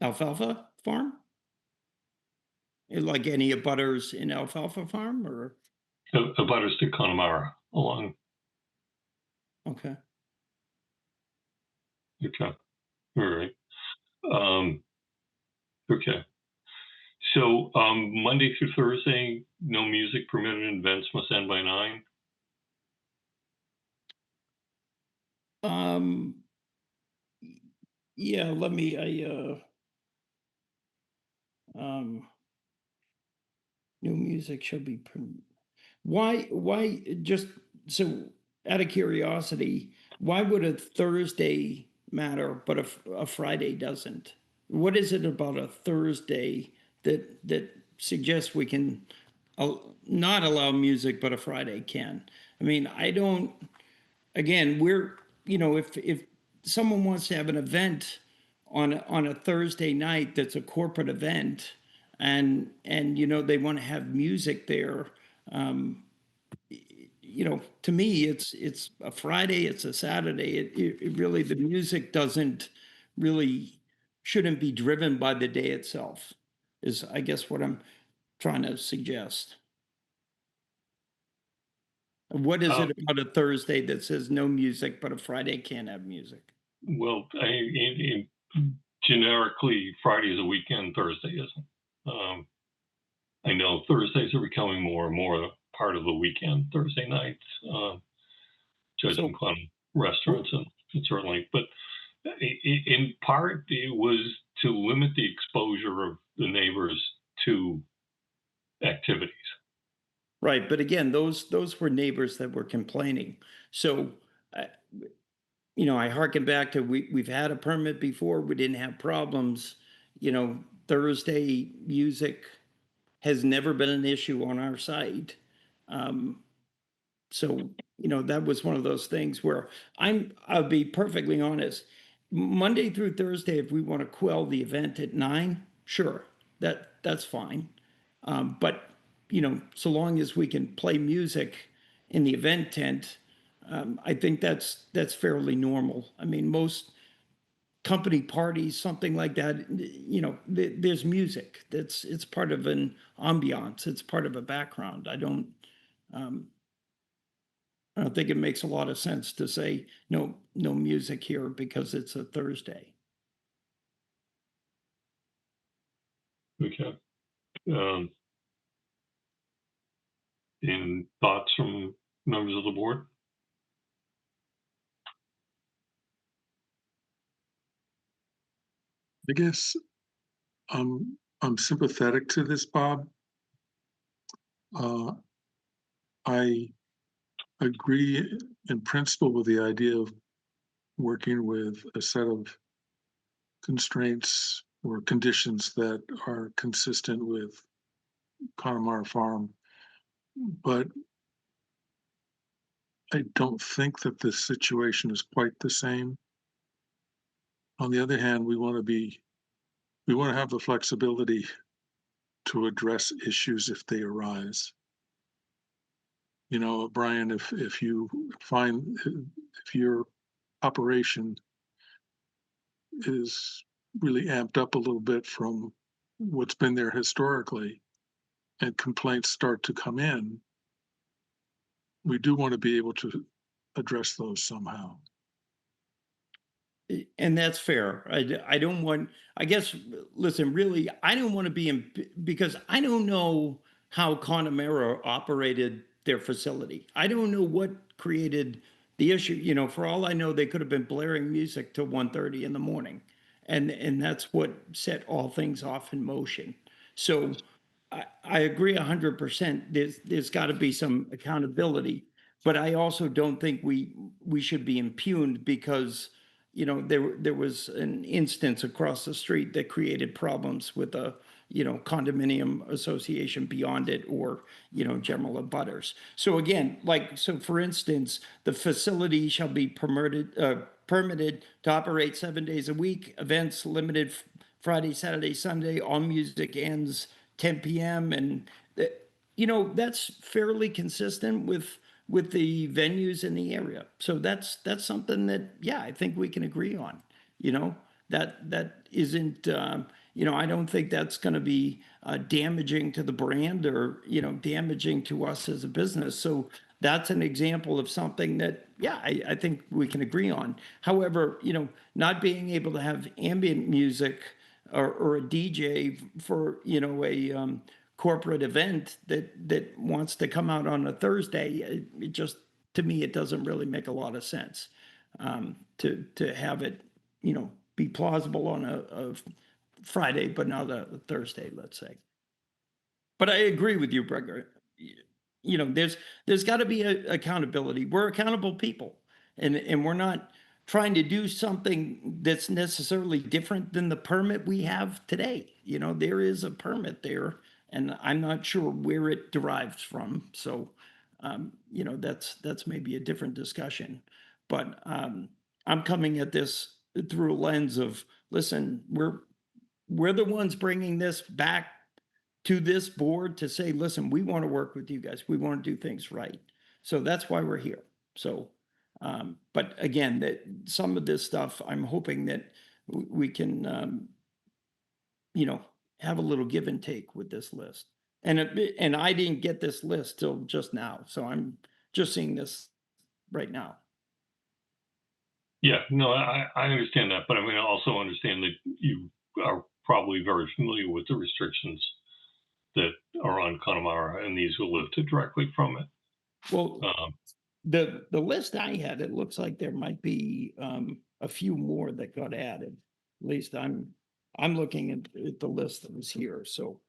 Alfalfa Farm? Like any abutters in Alfalfa Farm or, About us to Connemara along. okay. Okay, all right. Um, okay. So, Monday through Thursday, no music permitted, and events must end by 9. Um, yeah, um, new music shall be, why, just so out of curiosity, why would a Thursday matter, but a Friday doesn't? What is it about a Thursday that suggests we can not allow music, but a Friday can? I mean, I don't, again, if someone wants to have an event on a Thursday night that's a corporate event, and they want to have music there, to me it's a Friday, it's a Saturday. It really, the music doesn't really, shouldn't be driven by the day itself, is I guess what I'm trying to suggest. What is Um, it about a Thursday that says no music, but a Friday can't have music? well, generically, Friday is a weekend, Thursday isn't. I know Thursdays are becoming more and more a part of the weekend, Thursday nights, So judging on restaurants and certainly, but In part, it was to limit the exposure of the neighbors to activities. Right, but again, those were neighbors that were complaining. So, uh, I harken back to we've had a permit before. We didn't have problems. Thursday music has never been an issue on our site. Um, so that was one of those things where I'll be perfectly honest. Monday through Thursday, if we want to quell the event at 9, sure, that's fine. But so long as we can play music in the event tent, I think that's fairly normal. I mean, most company parties, something like that, there's music. It's part of an ambiance. It's part of a background. Um, I don't think it makes a lot of sense to say no music here because it's a Thursday. Okay. Um, any thoughts from members of the board? I guess I'm sympathetic to this, Bob. Uh, I agree in principle with the idea of working with a set of constraints or conditions that are consistent with Connemara Farm, but I don't think that this situation is quite the same. On the other hand, we want to have the flexibility to address issues if they arise. Brian, if you find if your operation is really amped up a little bit from what's been there historically and complaints start to come in, we do want to be able to address those somehow. And that's fair. I don't want, I guess, listen, really, I don't want to be in, because I don't know how Connemara operated their facility. I don't know what created the issue. For all I know, they could have been blaring music till 1:30 in the morning. And that's what set all things off in motion. So I agree 100%. There's got to be some accountability, but I also don't think we should be impugned because there was an instance across the street that created problems with a condominium association beyond it, or general abutters. So again, for instance, the facility shall be permitted to operate 7 days a week. Events limited Friday, Saturday, Sunday. All music ends 10 p.m. and that's fairly consistent with the venues in the area. So that's something that, yeah, I think we can agree on. That isn't I don't think that's going to be damaging to the brand or damaging to us as a business. So that's an example of something that, yeah, I think we can agree on. However, not being able to have ambient music or a DJ for a corporate event that wants to come out on a Thursday, it just, to me, it doesn't really make a lot of sense to have it be plausible on a Friday but not a Thursday, let's say. But I agree with you, Bregger. There's got to be accountability. We're accountable people, and we're not trying to do something that's necessarily different than the permit we have today. There is a permit there, and I'm not sure where it derives from. So, that's maybe a different discussion. But I'm coming at this through a lens of, listen, we're the ones bringing this back to this board to say, listen, we want to work with you guys. We want to do things right. So that's why we're here. So, but again, that some of this stuff, I'm hoping that we can, have a little give and take with this list. And I didn't get this list till just now, so I'm just seeing this right now. Yeah, no, I understand that, but I mean, I also understand that you are probably very familiar with the restrictions that are on Connemara, and these will lift directly from it. Well, Um, the list I had, it looks like there might be a few more that got added. At least I'm looking at the list that was here, so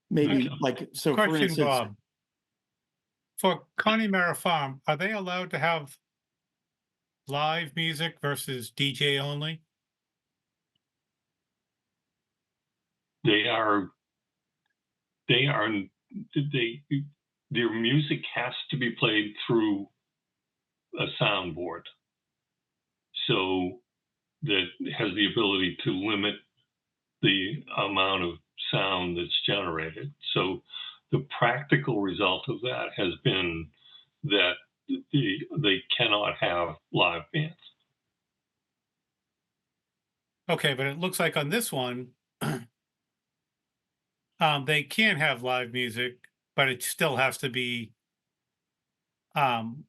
maybe Okay. like, so for Question, instance, Bob. For Connemara Farm, are they allowed to have live music versus DJ only? They are, they are, they, their music has to be played through a soundboard. So that has the ability to limit the amount of sound that's generated. So the practical result of that has been that they cannot have live bands. Okay, but it looks like on this one, they can have live music, but it still has to be um,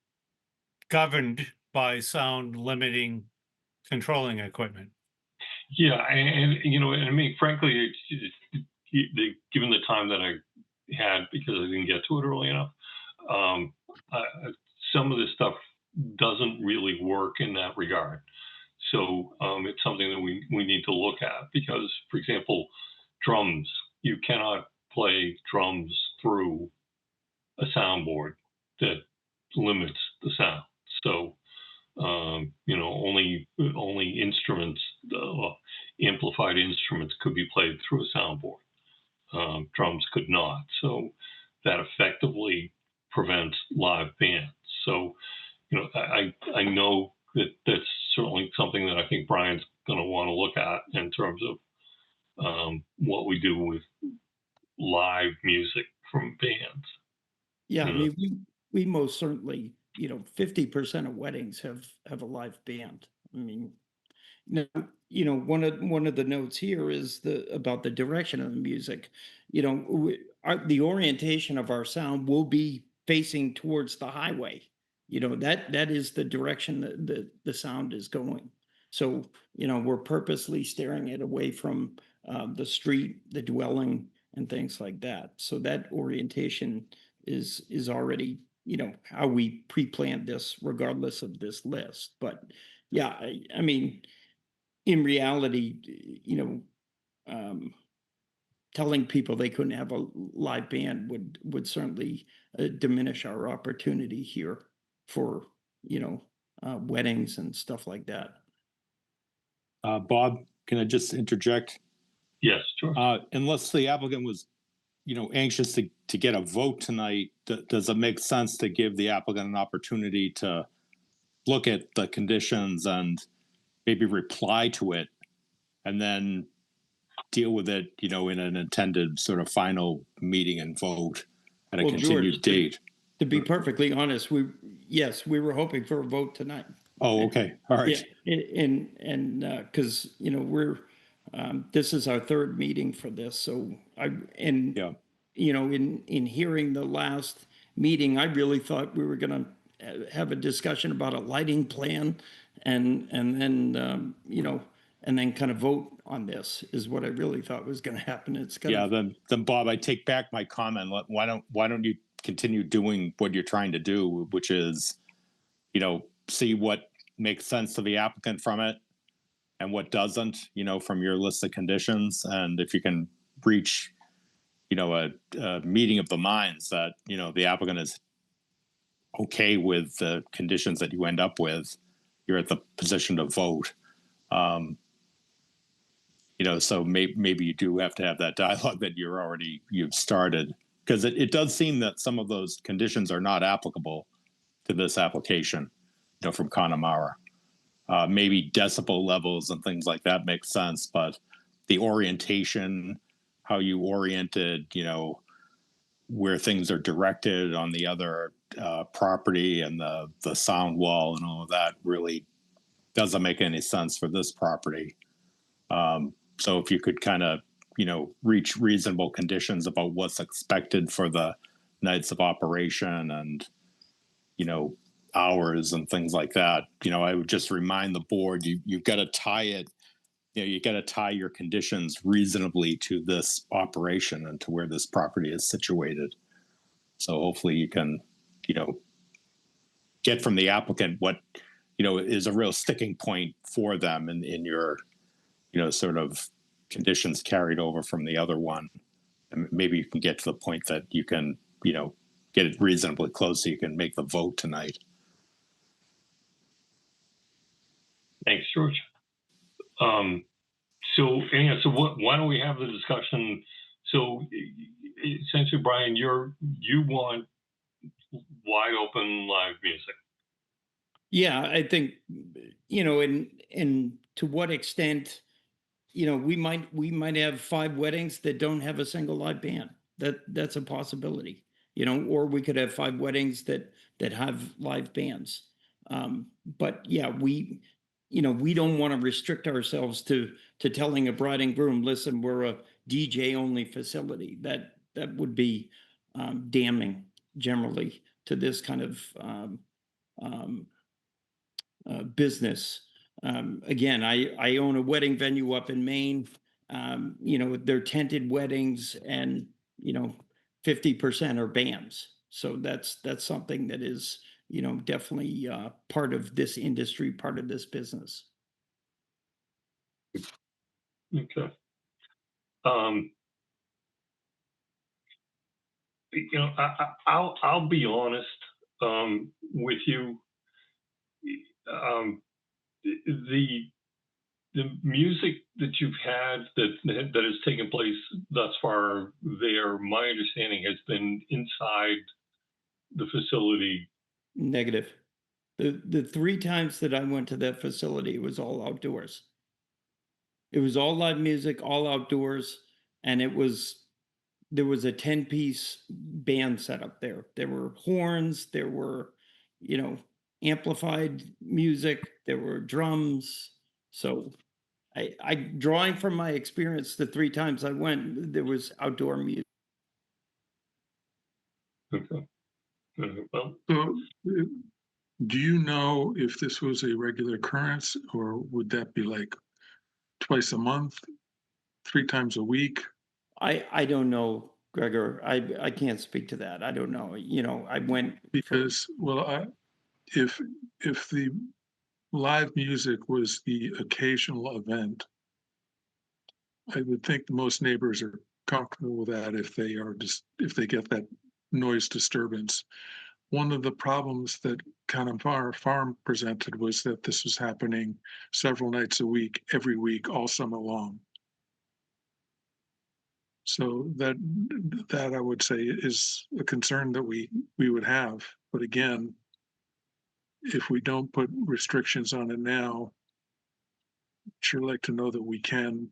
governed by sound limiting controlling equipment. Yeah, and you know, and I mean, frankly, given the time that I had because I didn't get to it early enough, um, some of this stuff doesn't really work in that regard. So it's something that we need to look at because, for example, drums, you cannot play drums through a soundboard that limits the sound. So you know, only instruments, amplified instruments, could be played through a soundboard. Drums could not. So that effectively prevents live bands. So you know, I know that that's certainly something that I think Brian's going to want to look at in terms of what we do with live music from bands. yeah, I You know, mean, we most certainly, 50% of weddings have a live band. I mean, no, one of the notes here is about the direction of the music. The orientation of our sound will be facing towards the highway. That is the direction that the sound is going. So, we're purposely steering it away from the street, the dwelling, and things like that. So that orientation is already, how we pre-planned this, regardless of this list. But yeah, I mean, in reality, telling people they couldn't have a live band would certainly diminish our opportunity here for weddings and stuff like that. Bob, can I just interject? yes, sure. Unless the applicant was, anxious to get a vote tonight, does it make sense to give the applicant an opportunity to look at the conditions and maybe reply to it and then deal with it, in an intended sort of final meeting and vote at a Well, continued George, date? to be perfectly honest, we were hoping for a vote tonight. Oh, okay. All right. Yeah, and because we're this is our third meeting for this, so Yeah. in hearing the last meeting, I really thought we were going to have a discussion about a lighting plan, and then and then kind of vote on this is what I really thought was going to happen. It's kind Yeah. of Then Bob, I take back my comment. Why don't you continue doing what you're trying to do, which is, see what makes sense to the applicant from it and what doesn't, from your list of conditions. And if you can reach, a meeting of the minds that, the applicant is okay with the conditions that you end up with, you're at the position to vote. So maybe you do have to have that dialogue that you've started, because it does seem that some of those conditions are not applicable to this application, from Connemara. Maybe decibel levels and things like that make sense, but the orientation, how you oriented, where things are directed on the other property and the sound wall and all of that really doesn't make any sense for this property. So if you could kind of, reach reasonable conditions about what's expected for the nights of operation and, hours and things like that, I would just remind the board, you've got to tie it, you got to tie your conditions reasonably to this operation and to where this property is situated. So hopefully you can, get from the applicant what, is a real sticking point for them in your, sort of conditions carried over from the other one. And maybe you can get to the point that you can, get it reasonably close so you can make the vote tonight. Thanks, George. So anyhow, why don't we have the discussion? So essentially, Brian, you want wide open live music. Yeah, I think, and to what extent, we might have 5 weddings that don't have a single live band. That's a possibility, or we could have 5 weddings that have live bands. But yeah, we don't want to restrict ourselves to telling a bride and groom, listen, we're a DJ only facility. That would be damning generally to this kind of um, business. Again, I own a wedding venue up in Maine. They're tented weddings, and 50% are bands. So that's something that is definitely part of this industry, part of this business. Okay. I'll be honest with you. The music that you've had that has taken place thus far there, my understanding has been inside the facility. Negative. The 3 times that I went to that facility, it was all outdoors. It was all live music, all outdoors, and there was a 10-piece band set up there. There were horns, there were, amplified music, there were drums. So I drawing from my experience the 3 times I went, there was outdoor music. Okay. Well, So, do you know if this was a regular occurrence, or would that be like twice a month, 3 times a week? I don't know, Gregor. I can't speak to that. I don't know. I went Because, well, if the live music was the occasional event, I would think most neighbors are comfortable with that if they get that noise disturbance. One of the problems that Connemara Farm presented was that this was happening several nights a week, every week, all summer long. So that I would say is a concern that we would have. But again, if we don't put restrictions on it now, I'd sure like to know that we can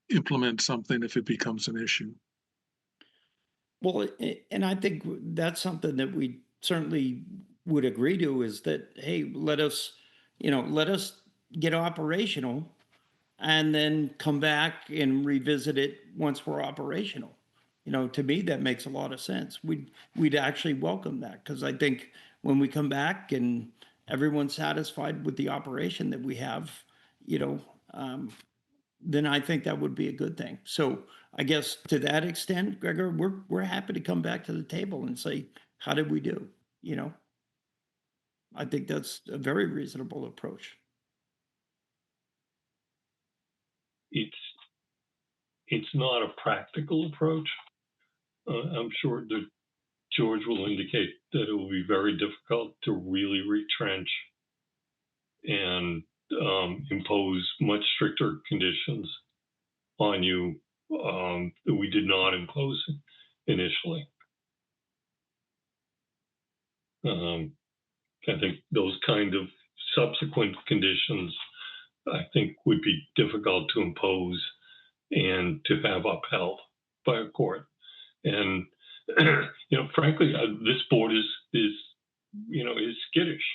implement something if it becomes an issue. Well, and I think that's something that we certainly would agree to, is that, hey, let us get operational and then come back and revisit it once we're operational. To me, that makes a lot of sense. We'd actually welcome that, because I think when we come back and everyone's satisfied with the operation that we have, then I think that would be a good thing. So I guess to that extent, Gregor, we're happy to come back to the table and say, how did we do? I think that's a very reasonable approach. It's not a practical approach. I'm sure that George will indicate that it will be very difficult to really retrench and impose much stricter conditions on you that we did not impose initially. I think those kind of subsequent conditions, I think, would be difficult to impose and to have upheld by a court. And frankly, this board is skittish.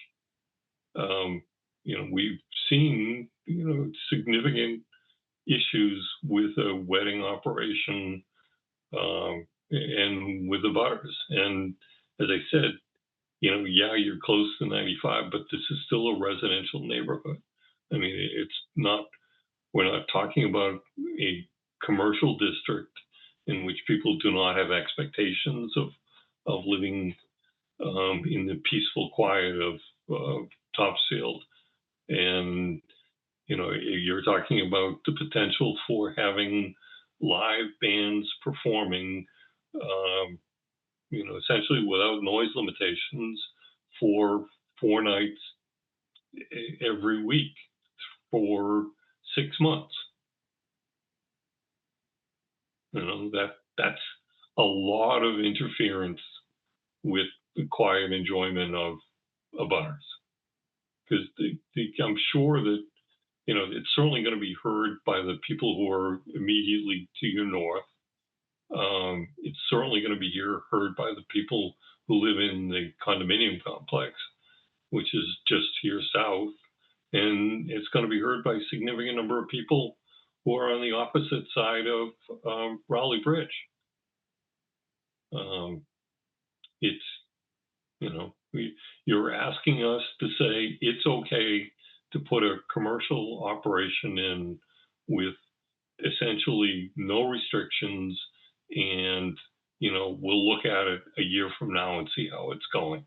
We've seen significant issues with a wedding operation and with the butters. And as I said, yeah, you're close to 95, but this is still a residential neighborhood. I mean, we're not talking about a commercial district in which people do not have expectations of living in the peaceful quiet of Topsfield. And, you know, you're talking about the potential for having live bands performing, you know, essentially without noise limitations for 4 nights every week for 6 months. You know, that's a lot of interference with the quiet enjoyment of abutters. Because I'm sure that, you know, it's certainly going to be heard by the people who are immediately to your north. It's certainly going to be heard by the people who live in the condominium complex, which is just here south. And it's going to be heard by a significant number of people who are on the opposite side of Raleigh Bridge. It's, you know, you're asking us to say it's okay to put a commercial operation in with essentially no restrictions, and, you know, we'll look at it a year from now and see how it's going.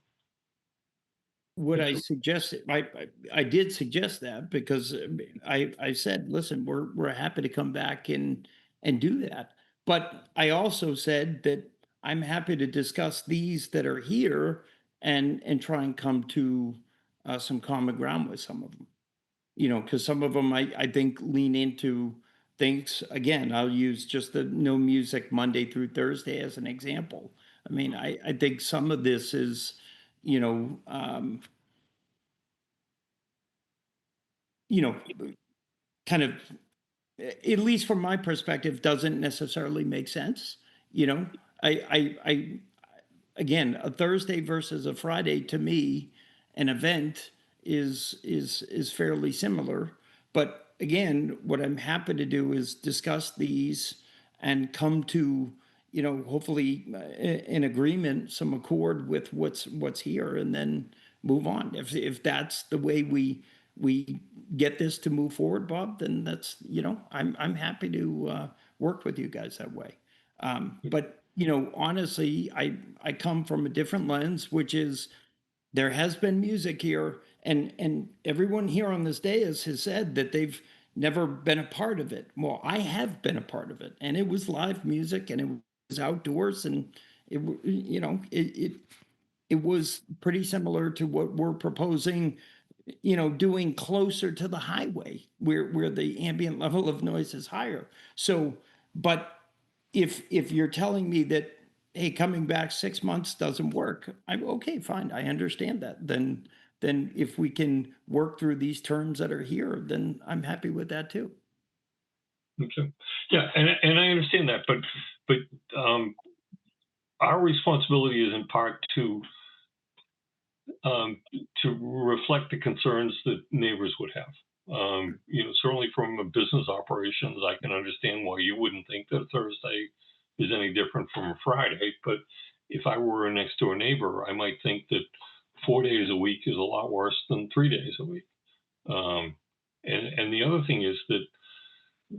What I It's- suggested, I did suggest that because I said, listen, we're happy to come back and do that. But I also said that I'm happy to discuss these that are here and try and come to some common ground with some of them. You know, because some of them I think lean into things. Again, I'll use just the no music Monday through Thursday as an example. I mean, I think some of this is, you know, you know, kind of, at least from my perspective, doesn't necessarily make sense. You know, I again, a Thursday versus a Friday to me, an event is fairly similar. But again, what I'm happy to do is discuss these and come to, you know, hopefully an agreement, some accord with what's here, and then move on. If that's the way we get this to move forward, Bob, then that's, you know, I'm happy to work with you guys that way. But you know, honestly, I come from a different lens, which is there has been music here, and everyone here on this dais has said that they've never been a part of it. Well, I have been a part of it, and it was live music, and it was outdoors, and you know, it was pretty similar to what we're proposing, you know, doing closer to the highway where the ambient level of noise is higher. So, but if you're telling me that, hey, coming back 6 months doesn't work, I'm okay, fine, I understand that. Then if we can work through these terms that are here, then I'm happy with that too. Okay. Yeah, and I understand that, but our responsibility is in part to reflect the concerns that neighbors would have. You know, certainly from a business operations, I can understand why you wouldn't think that Thursday is any different from a Friday. But if I were a next door neighbor, I might think that 4 days a week is a lot worse than 3 days a week. And the other thing is that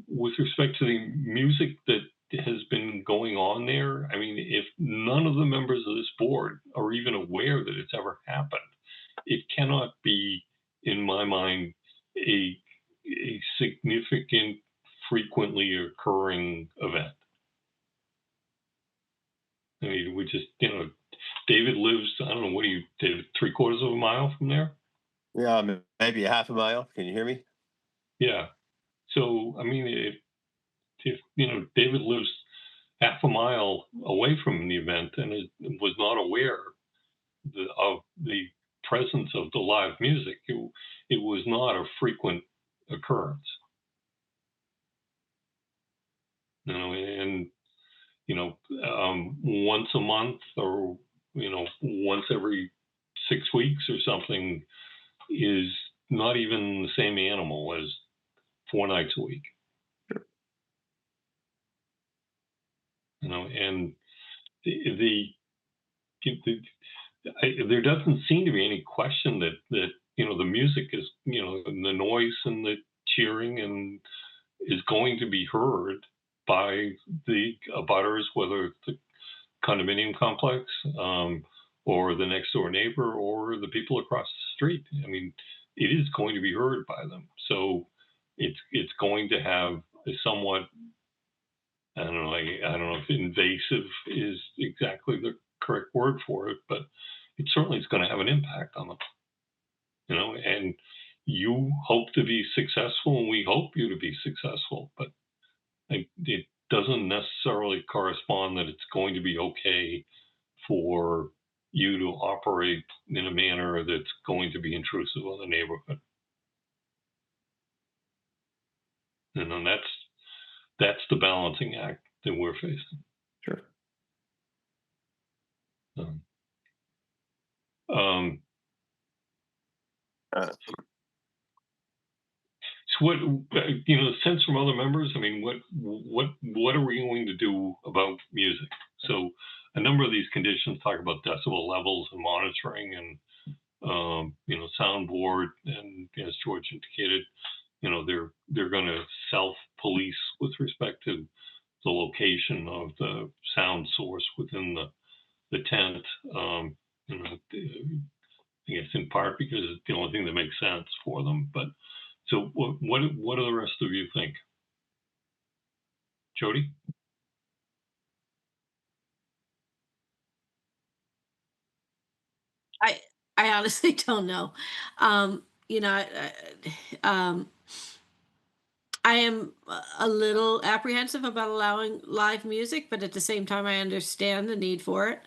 with respect to the music that has been going on there, I mean, if none of the members of this board are even aware that it's ever happened, it cannot be, in my mind, a significant, frequently occurring event. I mean, we just, you know, David lives, I don't know, what do you, David, 3/4 of a mile from there? Yeah, maybe a half a mile. Can you hear me? Yeah. So, I mean, if you know, David lives half a mile away from the event and was not aware of the presence of the live music, it was not a frequent occurrence. You know, and you know, once a month or you know, once every 6 weeks or something is not even the same animal as 4 nights a week. You know, and the there doesn't seem to be any question that you know the music is, you know, and the noise and the cheering and is going to be heard by the abutters, whether it's the condominium complex, or the next door neighbor or the people across the street. I mean, it is going to be heard by them. So it's going to have a somewhat, I don't know, I don't know if invasive is exactly the correct word for it, but it certainly is going to have an impact on them. You know, and you hope to be successful, and we hope you to be successful, but it doesn't necessarily correspond that it's going to be okay for you to operate in a manner that's going to be intrusive on the neighborhood. And that's the balancing act that we're facing. Sure. Um, Uh, so what, you know, sense from other members, I mean, what are we going to do about music? So a number of these conditions talk about decibel levels and monitoring and, you know, soundboard, and as George indicated, you know, they're going to self-police with respect to the location of the sound source within the tent. You know, I guess in part because it's the only thing that makes sense for them. But so what do the rest of you think? Jody? I honestly don't know. You know, I am a little apprehensive about allowing live music, but at the same time, I understand the need for it.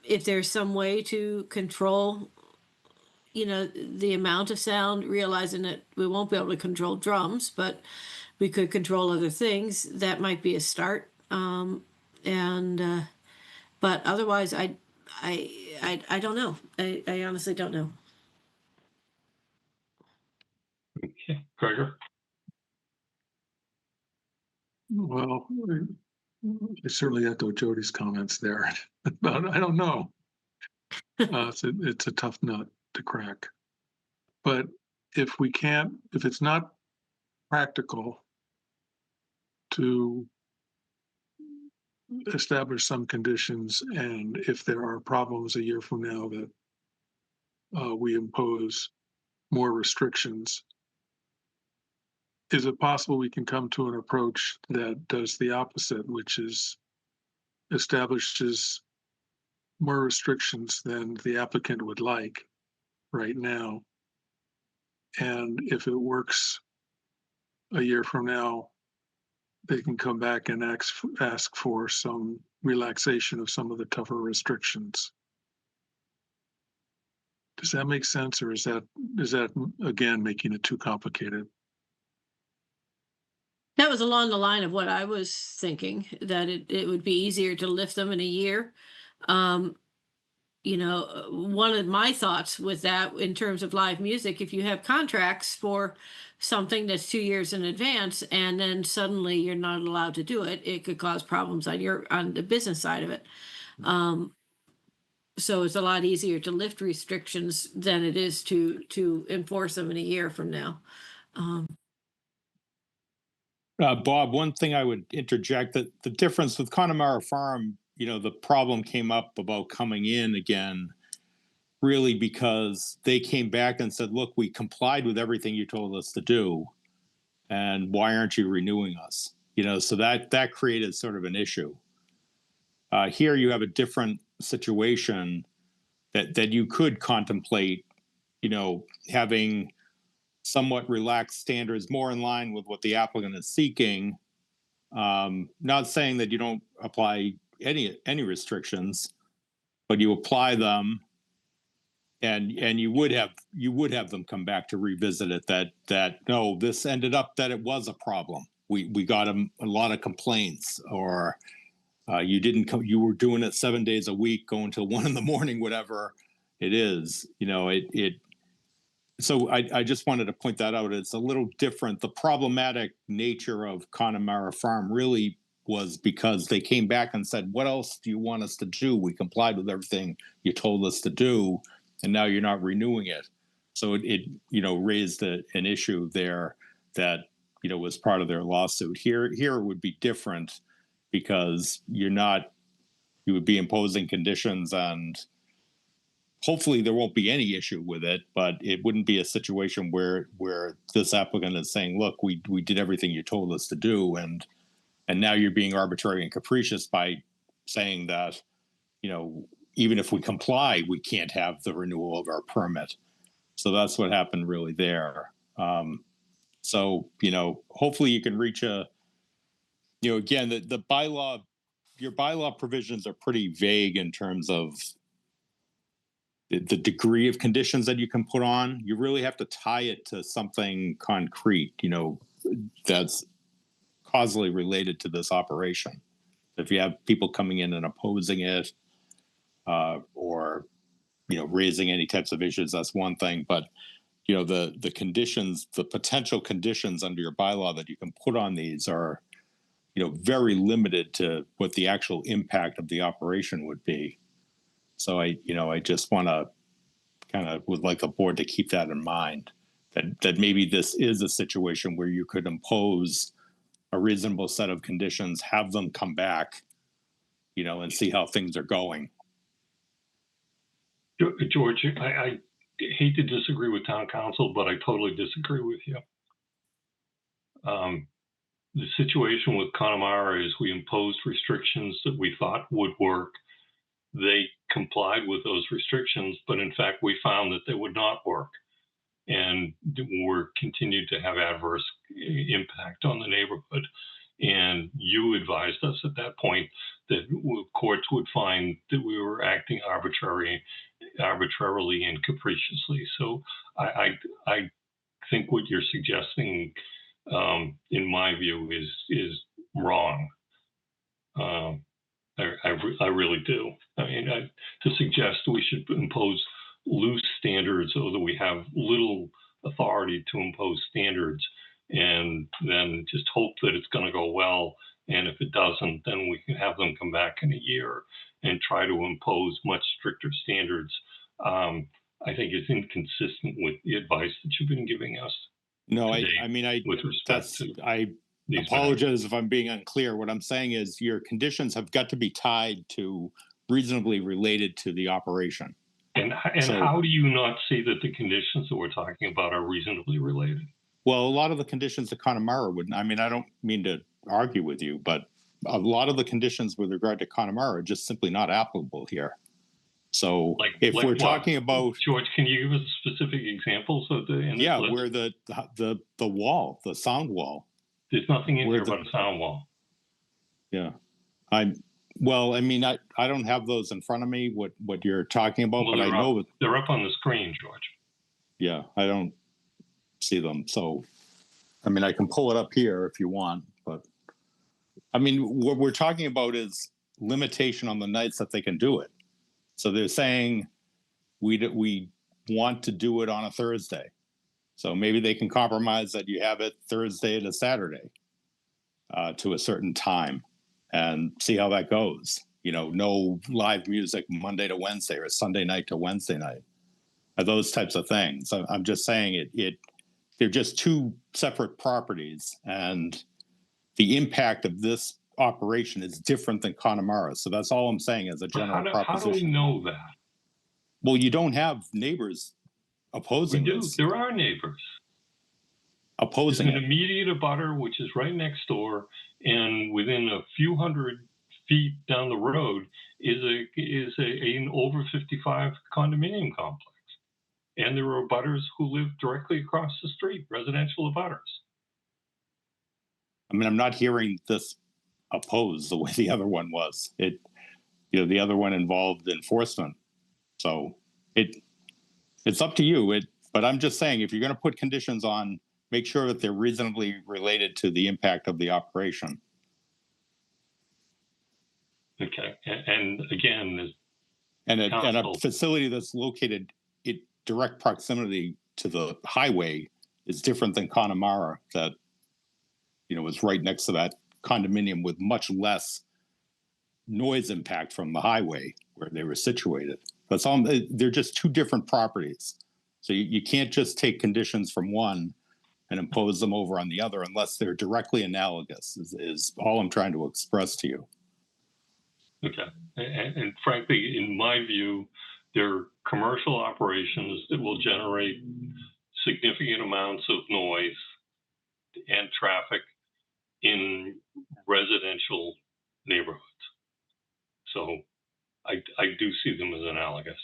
If there's some way to control, you know, the amount of sound, realizing that we won't be able to control drums, but we could control other things, that might be a start. And but otherwise, I don't know. I honestly don't know. Okay, Gregor? Well, I certainly echo Jody's comments there, but I don't know. It's a tough nut to crack. But if it's not practical to establish some conditions, and if there are problems a year from now that we impose more restrictions, is it possible we can come to an approach that does the opposite, which is establishes more restrictions than the applicant would like right now? And if it works a year from now, they can come back and ask for some relaxation of some of the tougher restrictions. Does that make sense, or is that again making it too complicated? That was along the line of what I was thinking, that it would be easier to lift them in a year. Um, you know, one of my thoughts with that in terms of live music, if you have contracts for something that's 2 years in advance and then suddenly you're not allowed to do it, it could cause problems on the business side of it. Um, so it's a lot easier to lift restrictions than it is to enforce them in a year from now. Um, Bob, one thing I would interject, that the difference with Connemara Farm, you know, the problem came up about coming in again, really because they came back and said, look, we complied with everything you told us to do, and why aren't you renewing us? You know, so that created sort of an issue. Here you have a different situation that you could contemplate, you know, having somewhat relaxed standards more in line with what the applicant is seeking. Not saying that you don't apply any restrictions, but you apply them, and you would have them come back to revisit it. That no, this ended up that it was a problem. We got a lot of complaints, or you didn't come. You were doing it 7 days a week, going till 1 a.m, whatever it is. You know, it. So I just wanted to point that out. It's a little different. The problematic nature of Connemara Farm really was because they came back and said, what else do you want us to do? We complied with everything you told us to do, and now you're not renewing it. So it you know, raised an issue there that, you know, was part of their lawsuit. Here it would be different because you're not you would be imposing conditions, and hopefully there won't be any issue with it, but it wouldn't be a situation where this applicant is saying, look, we did everything you told us to do, and now you're being arbitrary and capricious by saying that, even if we comply, we can't have the renewal of our permit. So that's what happened really there. So, hopefully you can reach again, the bylaw, your bylaw provisions are pretty vague in terms of the degree of conditions that you can put on. You really have to tie it to something concrete, that's causally related to this operation. If you have people coming in and opposing it, or raising any types of issues, that's one thing. But the conditions, the potential conditions under your bylaw that you can put on these are very limited to what the actual impact of the operation would be. So I just want to would like the board to keep that in mind, that maybe this is a situation where you could impose a reasonable set of conditions, have them come back, and see how things are going. George, I hate to disagree with town council, but I totally disagree with you. The situation with Connemara is we imposed restrictions that we thought would work. They complied with those restrictions, but in fact, we found that they would not work, and we're continued to have adverse impact on the neighborhood. And you advised us at that point that courts would find that we were acting arbitrarily and capriciously. So I think what you're suggesting, in my view, is wrong. I really do. I mean, to suggest we should impose loose standards, so that we have little authority to impose standards, and then just hope that it's going to go well. And if it doesn't, then we can have them come back in a year and try to impose much stricter standards. I think it's inconsistent with the advice that you've been giving us. No, today, with respect to I these apologize if I'm being unclear. What I'm saying is your conditions have got to be tied to reasonably related to the operation. And So, how do you not see that the conditions that we're talking about are reasonably related? well, a lot of the conditions of Connemara wouldn't. I mean, I don't mean to argue with you, but a lot of the conditions with regard to Connemara are just simply not applicable here. So if we're talking about, George, can you give us specific examples of the? Yeah, where the wall, the sound wall. There's nothing in here about a sound wall. Yeah, well, I mean, I don't have those in front of me, what you're talking about, Well, but I know they're up on the screen, George. Yeah, I don't see them. So, I mean, I can pull it up here if you want, but I mean, what we're talking about is limitation on the nights that they can do it. So they're saying we want to do it on a Thursday. So maybe they can compromise that you have it Thursday to Saturday, to a certain time, and see how that goes. No live music Monday to Wednesday or Sunday night to Wednesday night, or those types of things. I'm just saying they're just two separate properties, and the impact of this operation is different than Connemara. So that's all I'm saying as a general proposition. How do we know that? Well, you don't have neighbors opposing We do. this. There are neighbors. Opposing There's it. an immediate abutter, which is right next door, and within a few hundred feet down the road is an over 55 condominium complex. And there are abutters who live directly across the street, residential abutters. I mean, I'm not hearing this opposed the way the other one was. The other one involved enforcement. So it's up to you. But I'm just saying, if you're going to put conditions on, make sure that they're reasonably related to the impact of the operation. Okay, and again, and a facility that's located in direct proximity to the highway is different than Connemara, that is right next to that condominium with much less noise impact from the highway where they were situated. That's all. They're just two different properties, so you can't just take conditions from one and impose them over on the other unless they're directly analogous. Is all I'm trying to express to you. Okay. And frankly, in my view, they're commercial operations that will generate significant amounts of noise and traffic in residential neighborhoods. So I do see them as analogous.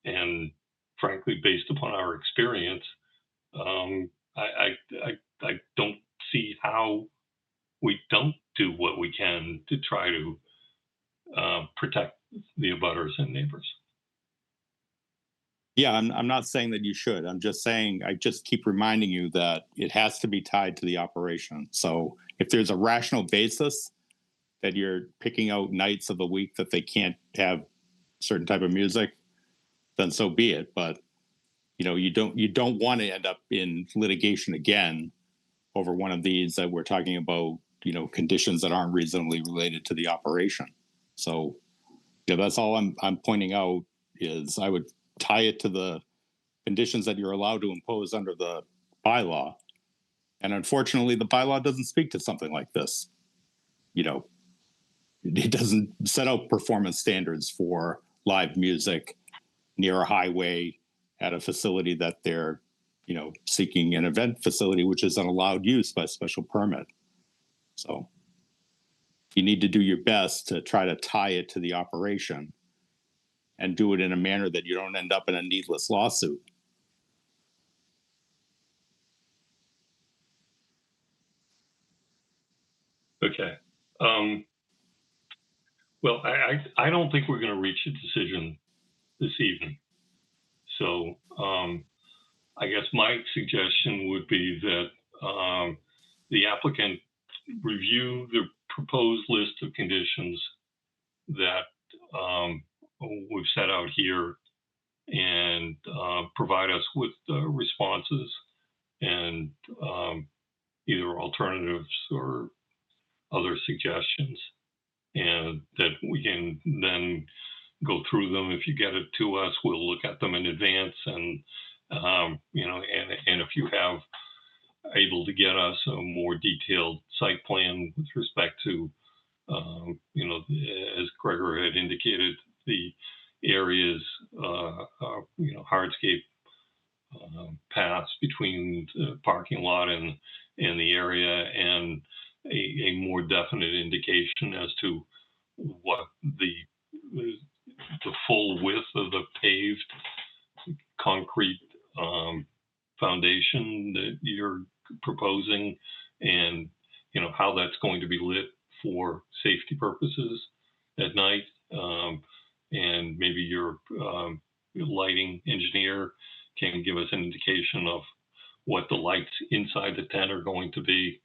And frankly, based upon our experience, I don't see how we don't do what we can to try to protect the abutters and neighbors. Yeah, I'm not saying that you should. I'm just saying I just keep reminding you that it has to be tied to the operation. So if there's a rational basis that you're picking out nights of the week that they can't have certain type of music, then so be it. But you don't want to end up in litigation again over one of these that we're talking about, conditions that aren't reasonably related to the operation. So that's all I'm pointing out is I would tie it to the conditions that you're allowed to impose under the bylaw. And unfortunately, the bylaw doesn't speak to something like this. It doesn't set out performance standards for live music near a highway at a facility that they're, seeking an event facility, which is an allowed use by special permit. So you need to do your best to try to tie it to the operation and do it in a manner that you don't end up in a needless lawsuit. Okay. Well, I don't think we're going to reach a decision this evening. So I guess my suggestion would be that the applicant review the proposed list of conditions that we've set out here and provide us with responses and either alternatives or other suggestions, and that we can then go through them. If you get it to us, we'll look at them in advance, and and if you have able to get us a more detailed site plan with respect to, as Gregor had indicated, the areas, hardscape paths between the parking lot and the area, and a more definite indication as to what the full width of the paved concrete foundation that you're proposing, and how that's going to be lit for safety purposes at night, and maybe your lighting engineer can give us an indication of what the lights inside the tent are going to be,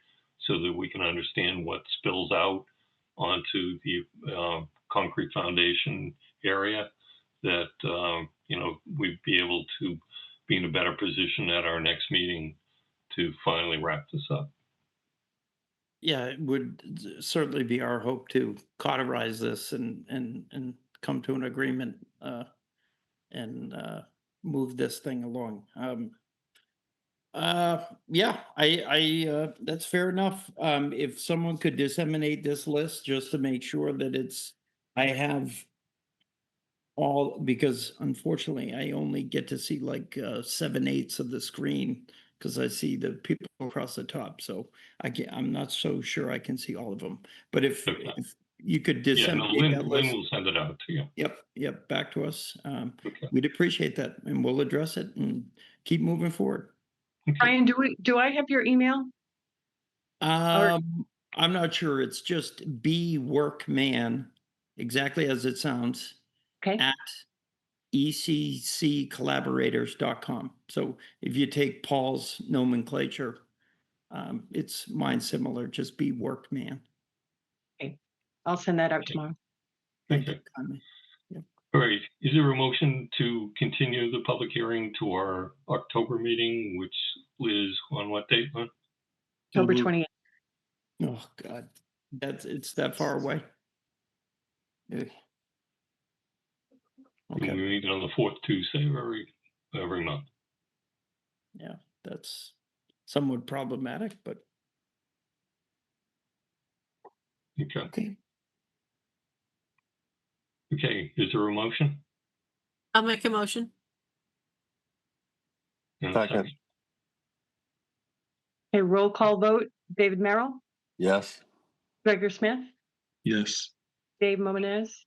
so that we can understand what spills out onto the concrete foundation area, that we'd be able to be in a better position at our next meeting to finally wrap this up. Yeah, it would certainly be our hope to cauterize this and come to an agreement and move this thing along. Yeah, I that's fair enough. If someone could disseminate this list just to make sure that I have all, because unfortunately I only get to see like 7/8 of the screen because I see the people across the top. So I'm not so sure I can see all of them. But if Okay. if you could Yeah, no, disseminate that Lynn list, will send it out to you. yep, back to us. Okay. We'd appreciate that, and we'll address it and keep moving forward. Okay. Brian, do I have your email? I'm not sure. It's just be workman, exactly as it sounds, Okay. at ecccollaborators.com. So if you take Paul's nomenclature, it's mine similar, just be workman. I'll send that out tomorrow. Thank Okay. you kindly. All right. Is there a motion to continue the public hearing to our October meeting, which is on what date, Lynn? October 28th. Oh God, it's that far away. Ugh. We Okay, meet on the fourth Tuesday of every month. yeah, that's somewhat problematic, but Okay. okay. Okay, is there a motion? I'll make a motion. And a Second. Okay, roll call vote. David Merrill, Yes. Gregor Smith, Yes. Dave Mominez.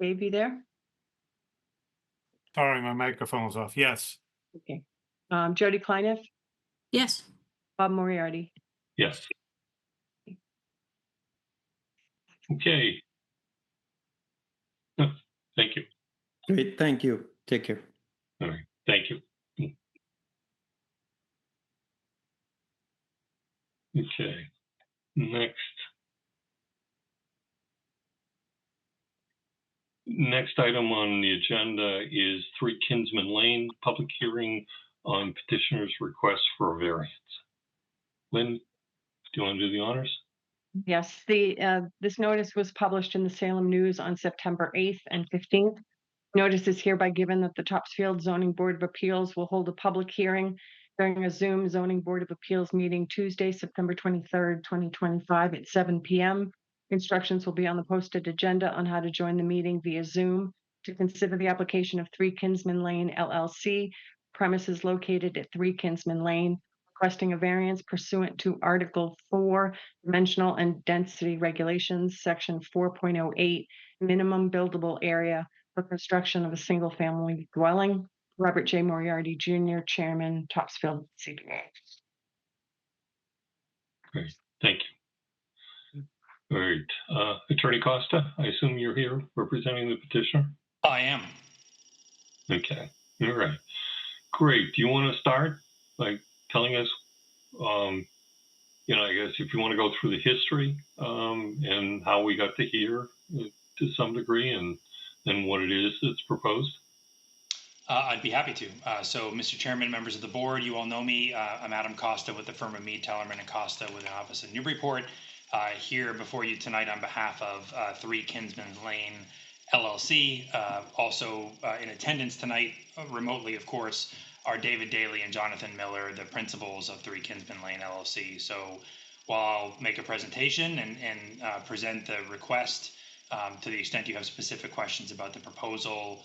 Dave, you there? Sorry, my microphone's off. Yes. Okay. Jody Kleiniff, Yes. Bob Moriarty. Yes. Okay. Thank you. Great, thank you. Take care. All right, thank you. Okay, next. Next item on the agenda is 3 Kinsman Lane, public hearing on petitioner's request for a variance. Lynn, do you want to do the honors? Yes, this notice was published in the Salem News on September 8th and 15th. Notice is hereby given that the Topsfield Zoning Board of Appeals will hold a public hearing during a Zoom Zoning Board of Appeals meeting Tuesday, September 23rd, 2025 at 7 p.m. Instructions will be on the posted agenda on how to join the meeting via Zoom to consider the application of 3 Kinsman Lane LLC, premises located at 3 Kinsman Lane, requesting a variance pursuant to Article 4, Dimensional and Density Regulations, Section 4.08, Minimum Buildable Area for construction of a single-family dwelling. Robert J. Moriarty Jr., Chairman, Topsfield CPA. Great, thank you. All right, Attorney Costa, I assume you're here representing the petitioner? I am. Okay, all right. Great, do you want to start by telling us, I guess if you want to go through the history and how we got to here to some degree and what it is that's proposed? I'd be happy to. So, Mr. Chairman, members of the board, you all know me. I'm Adam Costa with the firm of Mead, Tellerman and Costa with an office in Newburyport. Here before you tonight on behalf of 3 Kinsman Lane LLC. Also in attendance tonight, remotely of course, are David Daly and Jonathan Miller, the principals of 3 Kinsman Lane LLC. So while I'll make a presentation and present the request, to the extent you have specific questions about the proposal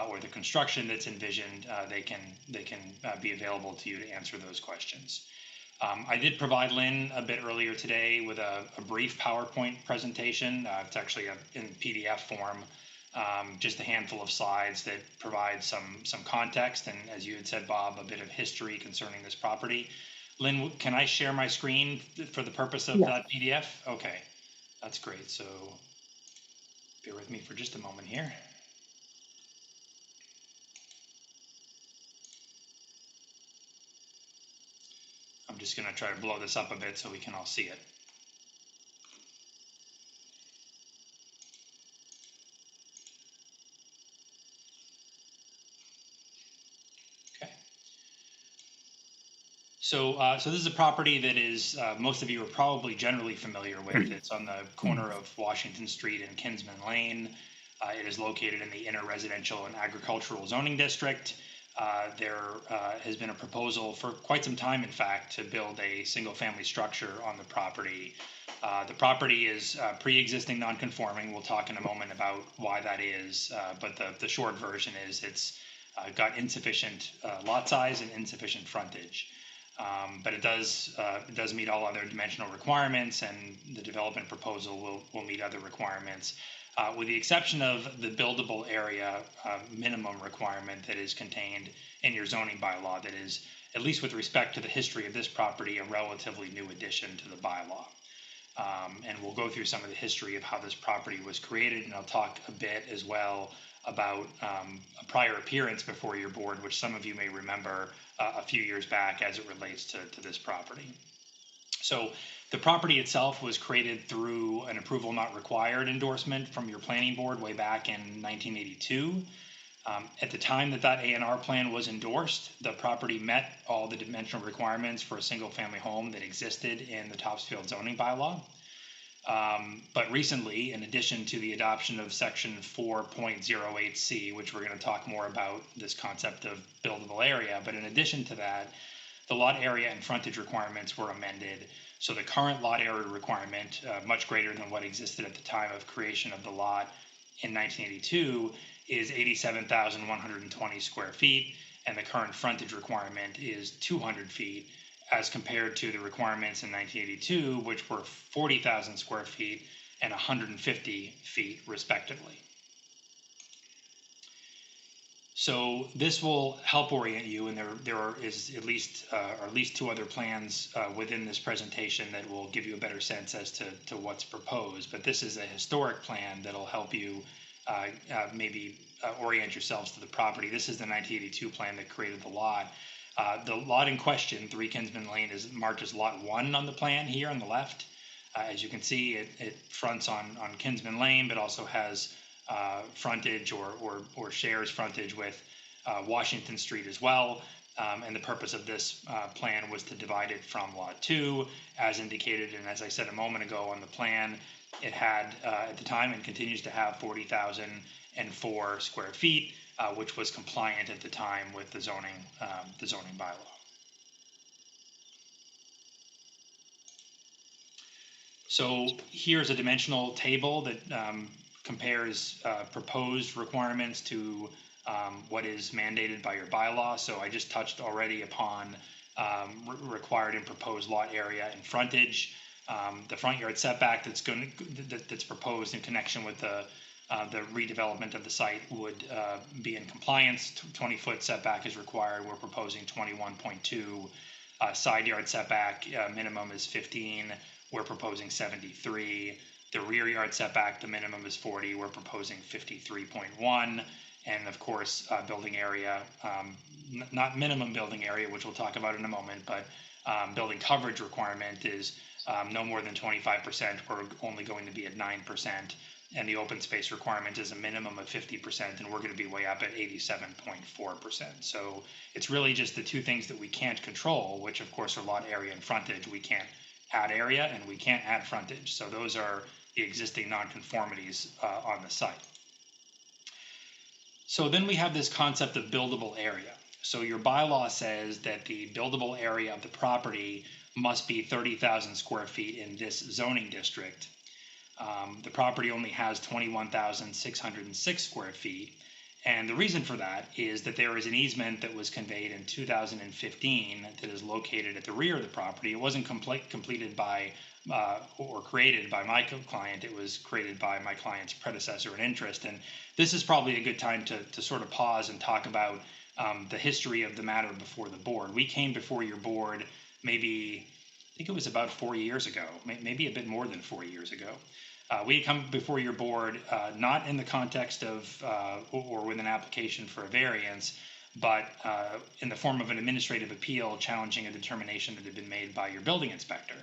or the construction that's envisioned, they can be available to you to answer those questions. I did provide Lynn a bit earlier today with a brief PowerPoint presentation. It's actually in PDF form, just a handful of slides that provide some context and, as you had said, Bob, a bit of history concerning this property. Lynn, can I share my screen for the purpose of that PDF? Okay, that's great. So bear with me for just a moment here. I'm just going to try to blow this up a bit so we can all see it. Okay. So this is a property that is most of you are probably generally familiar with. It's on the corner of Washington Street and Kinsman Lane. It is located in the inner residential and agricultural zoning district. There has been a proposal for quite some time, in fact, to build a single-family structure on the property. The property is pre-existing non-conforming. We'll talk in a moment about why that is, but the short version is it's got insufficient lot size and insufficient frontage. But it does meet all other dimensional requirements, and the development proposal will meet other requirements. With the exception of the buildable area minimum requirement that is contained in your zoning bylaw, that is, at least with respect to the history of this property, a relatively new addition to the bylaw. And we'll go through some of the history of how this property was created, and I'll talk a bit as well about a prior appearance before your board, which some of you may remember a few years back as it relates to this property. So the property itself was created through an approval not required endorsement from your planning board way back in 1982. At the time that A&R plan was endorsed, the property met all the dimensional requirements for a single family home that existed in the Topsfield zoning bylaw. But recently, in addition to the adoption of section 4.08C, which we're going to talk more about this concept of buildable area, but in addition to that, the lot area and frontage requirements were amended. So the current lot area requirement, much greater than what existed at the time of creation of the lot in 1982, is 87,120 square feet, and the current frontage requirement is 200 feet, as compared to the requirements in 1982, which were 40,000 square feet and 150 feet, respectively. So this will help orient you, and there is at least two other plans within this presentation that will give you a better sense as to what's proposed. But this is a historic plan that'll help you maybe orient yourselves to the property. This is the 1982 plan that created the lot. The lot in question, 3 Kinsman Lane, is marked as Lot 1 on the plan here on the left. As you can see, it fronts on Kinsman Lane, but also has frontage or shares frontage with Washington Street as well. And the purpose of this plan was to divide it from Lot 2, as indicated, and as I said a moment ago on the plan, it had at the time and continues to have 40,004 square feet, which was compliant at the time with the zoning bylaw. So here's a dimensional table that compares proposed requirements to what is mandated by your bylaw. So I just touched already upon required and proposed lot area and frontage. The front yard setback that's proposed in connection with the redevelopment of the site would be in compliance. 20-foot setback is required. We're proposing 21.2. Side yard setback minimum is 15. We're proposing 73. The rear yard setback, the minimum is 40. We're proposing 53.1. And of course, building area, not minimum building area, which we'll talk about in a moment, but building coverage requirement is no more than 25%. We're only going to be at 9%. And the open space requirement is a minimum of 50%, and we're going to be way up at 87.4%. So it's really just the two things that we can't control, which of course are lot area and frontage. We can't add area and we can't add frontage. So those are the existing nonconformities on the site. So then we have this concept of buildable area. So your bylaw says that the buildable area of the property must be 30,000 square feet in this zoning district. The property only has 21,606 square feet. And the reason for that is that there is an easement that was conveyed in 2015 that is located at the rear of the property. It wasn't completed by or created by my client. It was created by my client's predecessor in interest. And this is probably a good time to sort of pause and talk about the history of the matter before the board. We came before your board maybe, I think it was about 4 years ago, maybe a bit more than 4 years ago. We had come before your board, not in the context of or with an application for a variance, but in the form of an administrative appeal challenging a determination that had been made by your building inspector.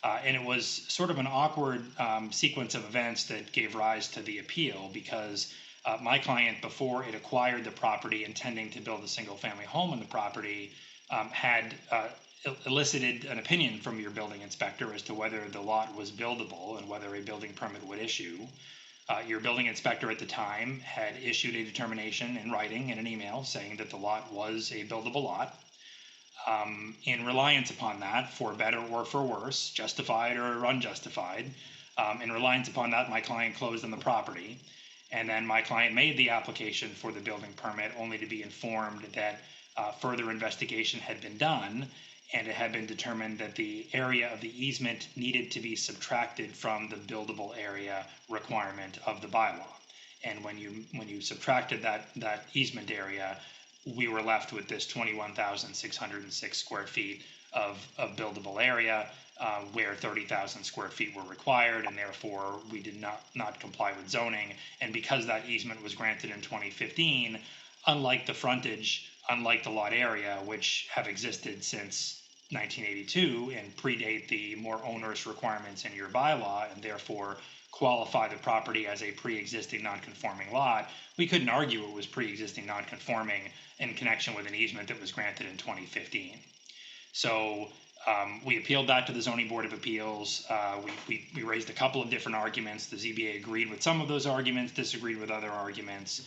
And it was sort of an awkward sequence of events that gave rise to the appeal, because my client, before it acquired the property intending to build a single family home on the property, had elicited an opinion from your building inspector as to whether the lot was buildable and whether a building permit would issue. Your building inspector at the time had issued a determination in writing in an email saying that the lot was a buildable lot. In reliance upon that, for better or for worse, justified or unjustified, in reliance upon that, my client closed on the property. And then my client made the application for the building permit, only to be informed that further investigation had been done, and it had been determined that the area of the easement needed to be subtracted from the buildable area requirement of the bylaw. And when you subtracted that easement area, we were left with this 21,606 square feet of buildable area, where 30,000 square feet were required, and therefore we did not comply with zoning. And because that easement was granted in 2015, unlike the frontage, unlike the lot area, which have existed since 1982 and predate the more onerous requirements in your bylaw, and therefore qualify the property as a pre-existing non-conforming lot, we couldn't argue it was pre-existing non-conforming in connection with an easement that was granted in 2015. So we appealed that to the Zoning Board of Appeals. We raised a couple of different arguments. The ZBA agreed with some of those arguments, disagreed with other arguments.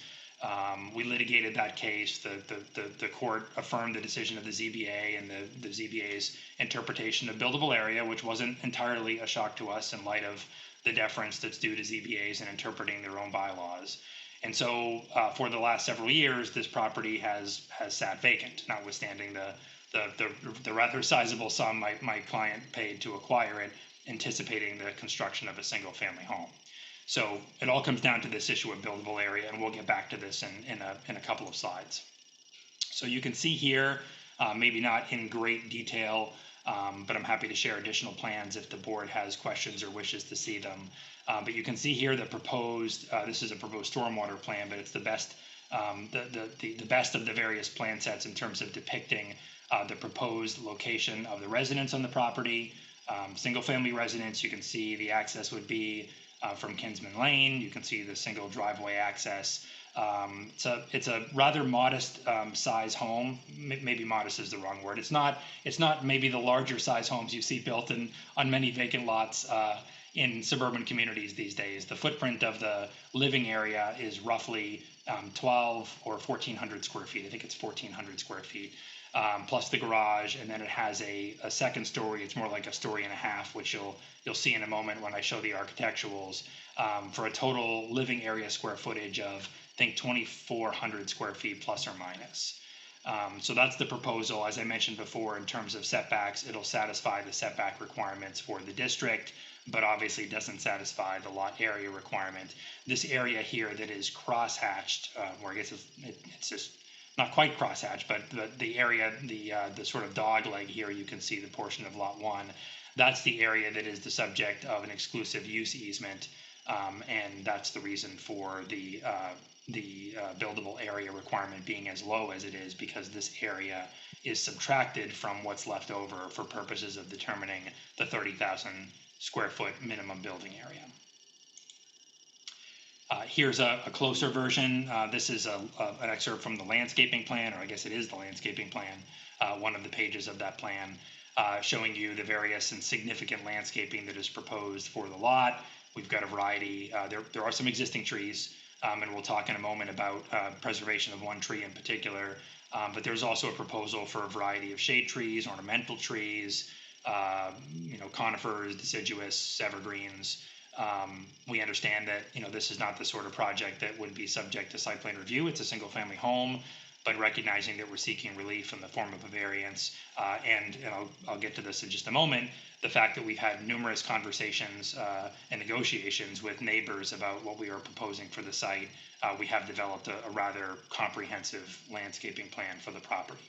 We litigated that case. The court affirmed the decision of the ZBA and the ZBA's interpretation of buildable area, which wasn't entirely a shock to us in light of the deference that's due to ZBAs in interpreting their own bylaws. And so for the last several years, this property has sat vacant, notwithstanding the rather sizable sum my client paid to acquire it, anticipating the construction of a single family home. So it all comes down to this issue of buildable area, and we'll get back to this in a couple of slides. So you can see here, maybe not in great detail, but I'm happy to share additional plans if the board has questions or wishes to see them. But you can see here the proposed, this is a proposed stormwater plan, but it's the best, the best of the various plan sets in terms of depicting the proposed location of the residents on the property. Single family residence, you can see the access would be from Kinsman Lane. You can see the single driveway access. It's a rather modest size home. Maybe modest is the wrong word. It's not maybe the larger size homes you see built on many vacant lots in suburban communities these days. The footprint of the living area is roughly 12 or 1,400 square feet. I think it's 1,400 square feet. Plus the garage, and then it has a second story. It's more like a story and a half, which you'll see in a moment when I show the architecturals, for a total living area square footage of, I think, 2,400 square feet plus or minus. So that's the proposal. As I mentioned before, in terms of setbacks, it'll satisfy the setback requirements for the district, but obviously doesn't satisfy the lot area requirement. This area here that is cross-hatched, or I guess it's just not quite crosshatch, but the area, the sort of dog leg here, you can see the portion of lot 1. That's the area that is the subject of an exclusive use easement, and that's the reason for the buildable area requirement being as low as it is, because this area is subtracted from what's left over for purposes of determining the 30,000 square foot minimum building area. Here's a closer version. This is an excerpt from the landscaping plan, or I guess it is the landscaping plan, one of the pages of that plan, showing you the various and significant landscaping that is proposed for the lot. We've got a variety. There are some existing trees, and we'll talk in a moment about preservation of one tree in particular. But there's also a proposal for a variety of shade trees, ornamental trees, conifers, deciduous, evergreens. We understand that this is not the sort of project that would be subject to site plan review. It's a single family home, but recognizing that we're seeking relief in the form of a variance, and I'll get to this in just a moment, the fact that we've had numerous conversations and negotiations with neighbors about what we are proposing for the site, we have developed a rather comprehensive landscaping plan for the property.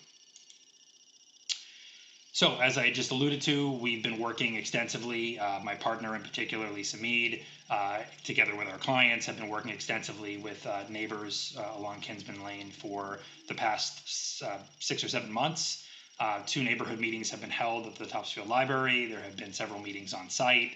So, as I just alluded to, we've been working extensively, my partner in particular, Lisa Mead, together with our clients, have been working extensively with neighbors along Kinsman Lane for the past 6 or 7 months. 2 neighborhood meetings have been held at the Topsfield Library. There have been several meetings on site.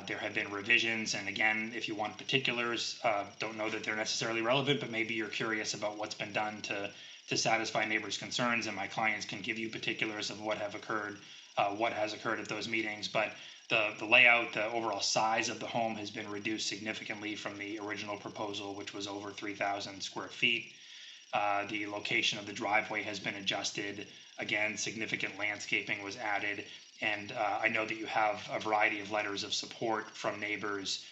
There have been revisions, and again, if you want particulars, don't know that they're necessarily relevant, but maybe you're curious about what's been done to satisfy neighbors' concerns, and my clients can give you particulars of what has occurred at those meetings. But the layout, the overall size of the home has been reduced significantly from the original proposal, which was over 3,000 square feet. The location of the driveway has been adjusted. Again, significant landscaping was added. And I know that you have a variety of letters of support from neighbors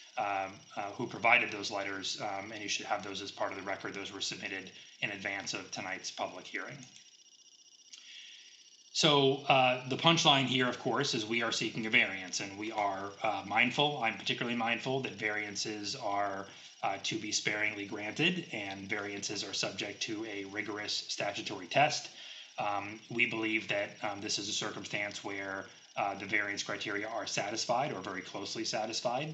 who provided those letters, and you should have those as part of the record. Those were submitted in advance of tonight's public hearing. So the punchline here, of course, is we are seeking a variance, and we are mindful. I'm particularly mindful that variances are to be sparingly granted, and variances are subject to a rigorous statutory test. We believe that this is a circumstance where the variance criteria are satisfied, or very closely satisfied,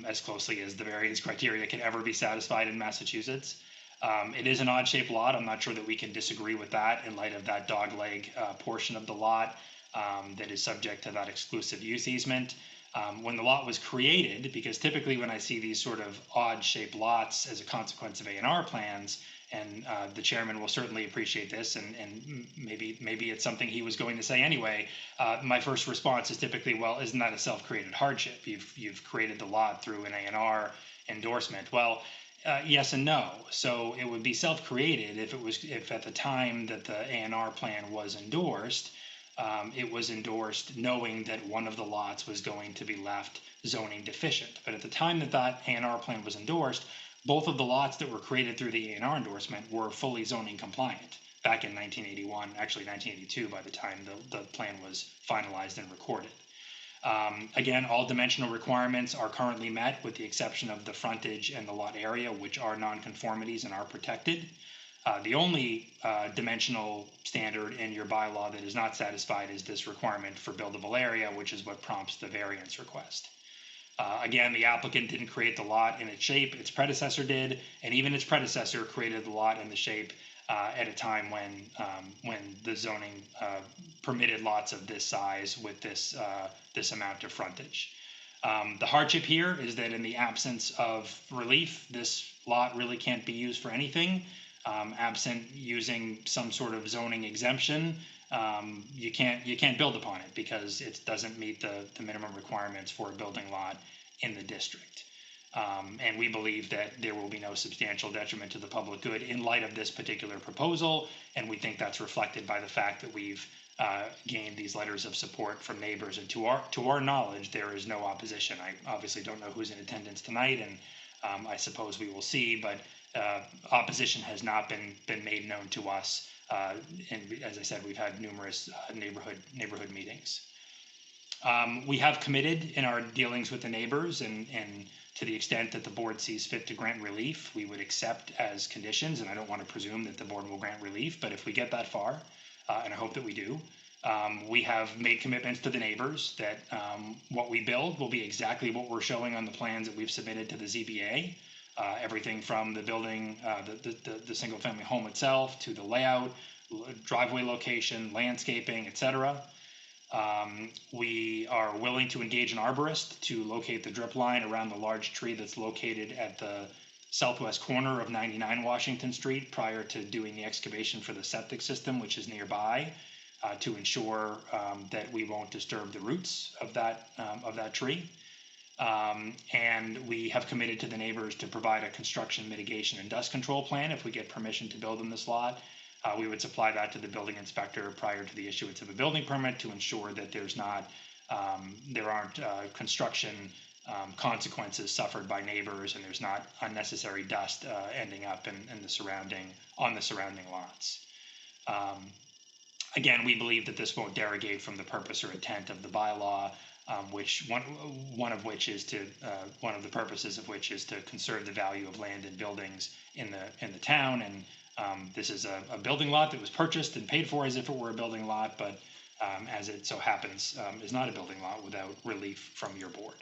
as closely as the variance criteria can ever be satisfied in Massachusetts. It is an odd-shaped lot. I'm not sure that we can disagree with that in light of that dogleg portion of the lot that is subject to that exclusive use easement. When the lot was created, because typically when I see these sort of odd-shaped lots as a consequence of A&R plans, and the chairman will certainly appreciate this, and maybe it's something he was going to say anyway, my first response is typically, well, isn't that a self-created hardship? You've created the lot through an A&R endorsement. Well, Yes and no. So it would be self-created if at the time that the A&R plan was endorsed, it was endorsed knowing that one of the lots was going to be left zoning deficient. But at the time that that A&R plan was endorsed, both of the lots that were created through the A&R endorsement were fully zoning compliant back in 1981, actually 1982 by the time the plan was finalized and recorded. Again, all dimensional requirements are currently met with the exception of the frontage and the lot area, which are nonconformities and are protected. The only dimensional standard in your bylaw that is not satisfied is this requirement for buildable area, which is what prompts the variance request. Again, the applicant didn't create the lot in its shape, its predecessor did, and even its predecessor created the lot in the shape at a time when the zoning permitted lots of this size with this amount of frontage. The hardship here is that in the absence of relief, this lot really can't be used for anything. Absent using some sort of zoning exemption, you can't build upon it because it doesn't meet the minimum requirements for a building lot in the district. And we believe that there will be no substantial detriment to the public good in light of this particular proposal. And we think that's reflected by the fact that we've gained these letters of support from neighbors. And to our knowledge, there is no opposition. I obviously don't know who's in attendance tonight, and I suppose we will see, but opposition has not been made known to us. And as I said, we've had numerous neighborhood meetings. We have committed in our dealings with the neighbors, and to the extent that the board sees fit to grant relief, we would accept as conditions, and I don't want to presume that the board will grant relief, but if we get that far, and I hope that we do, we have made commitments to the neighbors that what we build will be exactly what we're showing on the plans that we've submitted to the ZBA. Everything from the building, the single family home itself, to the layout, driveway location, landscaping, etc. We are willing to engage an arborist to locate the drip line around the large tree that's located at the southwest corner of 99 Washington Street prior to doing the excavation for the septic system, which is nearby, to ensure that we won't disturb the roots of that tree. And we have committed to the neighbors to provide a construction mitigation and dust control plan if we get permission to build in this lot. We would supply that to the building inspector prior to the issuance of a building permit to ensure that there aren't construction consequences suffered by neighbors, and there's not unnecessary on the surrounding lots. Again, we believe that this won't derogate from the purpose or intent of the bylaw, which one of the purposes of which is to conserve the value of land and buildings in the town. And this is a building lot that was purchased and paid for as if it were a building lot, but as it so happens, is not a building lot without relief from your board.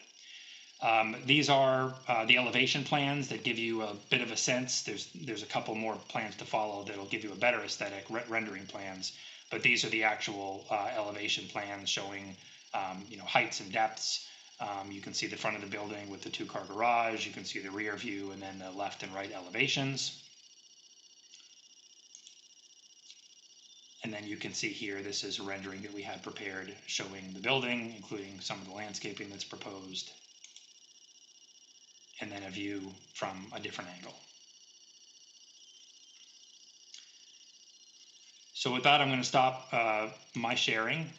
These are the elevation plans that give you a bit of a sense. There's a couple more plans to follow that'll give you a better aesthetic, rendering plans, but these are the actual elevation plans showing heights and depths. You can see the front of the building with the 2-car garage. You can see the rear view and then the left and right elevations. And then you can see here, this is a rendering that we had prepared showing the building, including some of the landscaping that's proposed, and then a view from a different angle. So with that, I'm going to stop my sharing.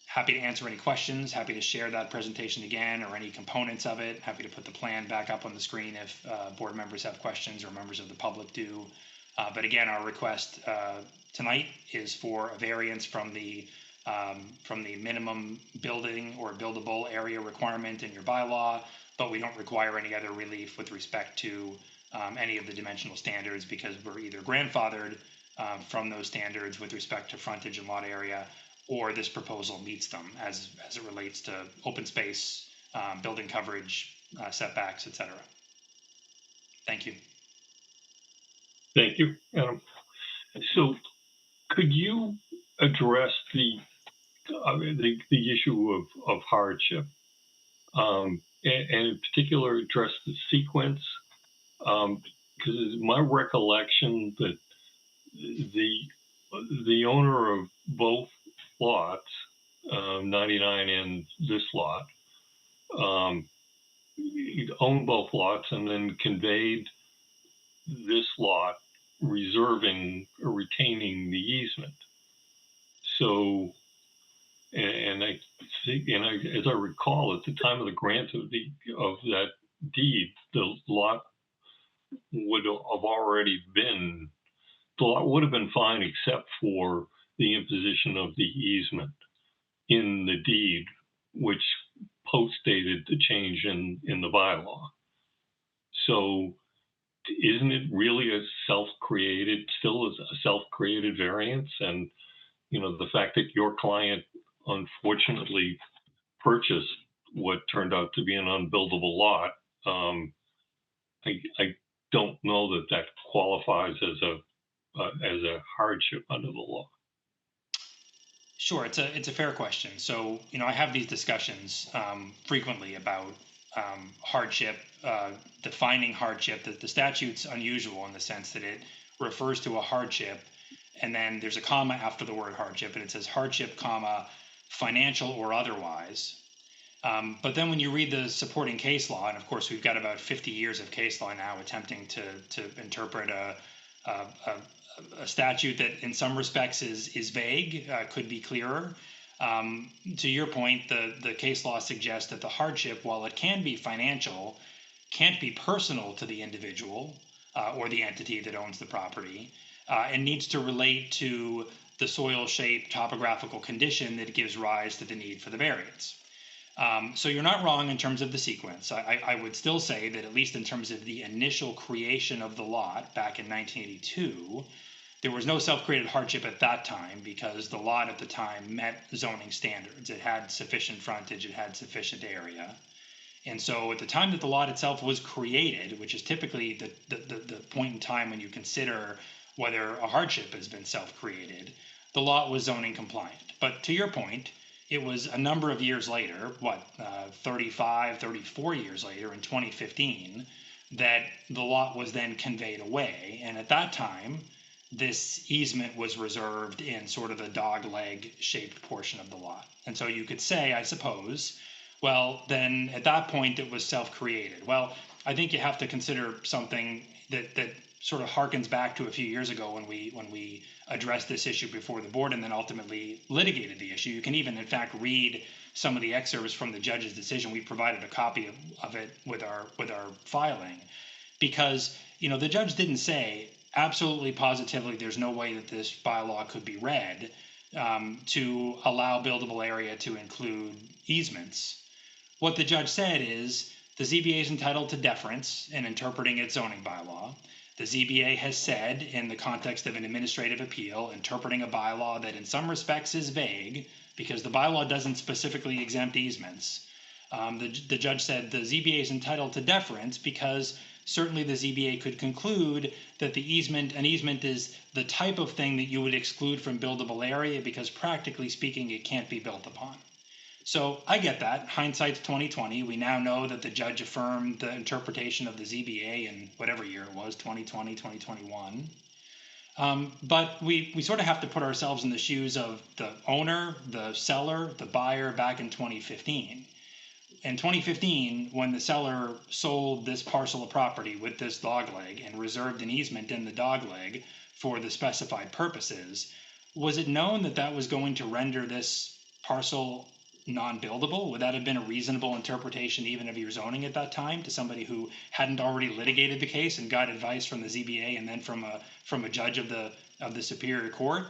Happy to answer any questions, happy to share that presentation again or any components of it. Happy to put the plan back up on the screen if board members have questions or members of the public do. But again, our request tonight is for a variance from the minimum building or buildable area requirement in your bylaw, but we don't require any other relief with respect to any of the dimensional standards because we're either grandfathered from those standards with respect to frontage and lot area, or this proposal meets them as it relates to open space, building coverage, setbacks, etc. Thank you. Thank you, Adam. So could you address the issue of hardship, and in particular address the sequence? Because it's my recollection that the owner of both lots, 99 and this lot, owned both lots and then conveyed this lot, reserving or retaining the easement. So, and I think, as I recall, at the time of the grant of that deed, the lot would have already been, the lot would have been fine except for the imposition of the easement in the deed, which postdated the change in the bylaw. So isn't it really a still is a self-created variance? And, the fact that your client unfortunately purchased what turned out to be an unbuildable lot, I don't know that qualifies as a hardship under the law. Sure, it's a fair question. So, I have these discussions frequently about hardship, defining hardship. That the statute's unusual in the sense that it refers to a hardship, and then there's a comma after the word hardship, and it says hardship, comma, financial or otherwise. But then when you read the supporting case law, and of course we've got about 50 years of case law now attempting to interpret a statute that in some respects is vague, could be clearer. To your point, the case law suggests that the hardship, while it can be financial, can't be personal to the individual or the entity that owns the property, and needs to relate to the soil shape, topographical condition that gives rise to the need for the variance. So you're not wrong in terms of the sequence. I would still say that at least in terms of the initial creation of the lot back in 1982, there was no self-created hardship at that time because the lot at the time met zoning standards. It had sufficient frontage, it had sufficient area. And so at the time that the lot itself was created, which is typically the point in time when you consider whether a hardship has been self-created, the lot was zoning compliant. But to your point, it was a number of years later, 34 years later in 2015, that the lot was then conveyed away. And at that time, this easement was reserved in sort of the dog leg shaped portion of the lot. And so you could say, I suppose, well, then at that point it was self-created. Well, I think you have to consider something that sort of harkens back to a few years ago when we addressed this issue before the board and then ultimately litigated the issue. You can even, in fact, read some of the excerpts from the judge's decision. We provided a copy of it with our filing, because the judge didn't say absolutely positively there's no way that this bylaw could be read to allow buildable area to include easements. What the judge said is the ZBA is entitled to deference in interpreting its zoning bylaw. The ZBA has said, in the context of an administrative appeal, interpreting a bylaw that in some respects is vague, because the bylaw doesn't specifically exempt easements. The judge said the ZBA is entitled to deference because certainly the ZBA could conclude that an easement is the type of thing that you would exclude from buildable area because practically speaking, it can't be built upon. So I get that. Hindsight's 2020. We now know that the judge affirmed the interpretation of the ZBA in whatever year it was, 2020, 2021. But we sort of have to put ourselves in the shoes of the owner, the seller, the buyer back in 2015. In 2015, when the seller sold this parcel of property with this dogleg and reserved an easement in the dogleg for the specified purposes, was it known that that was going to render this parcel non-buildable? Would that have been a reasonable interpretation even of your zoning at that time to somebody who hadn't already litigated the case and got advice from the ZBA and then from a judge of the Superior Court?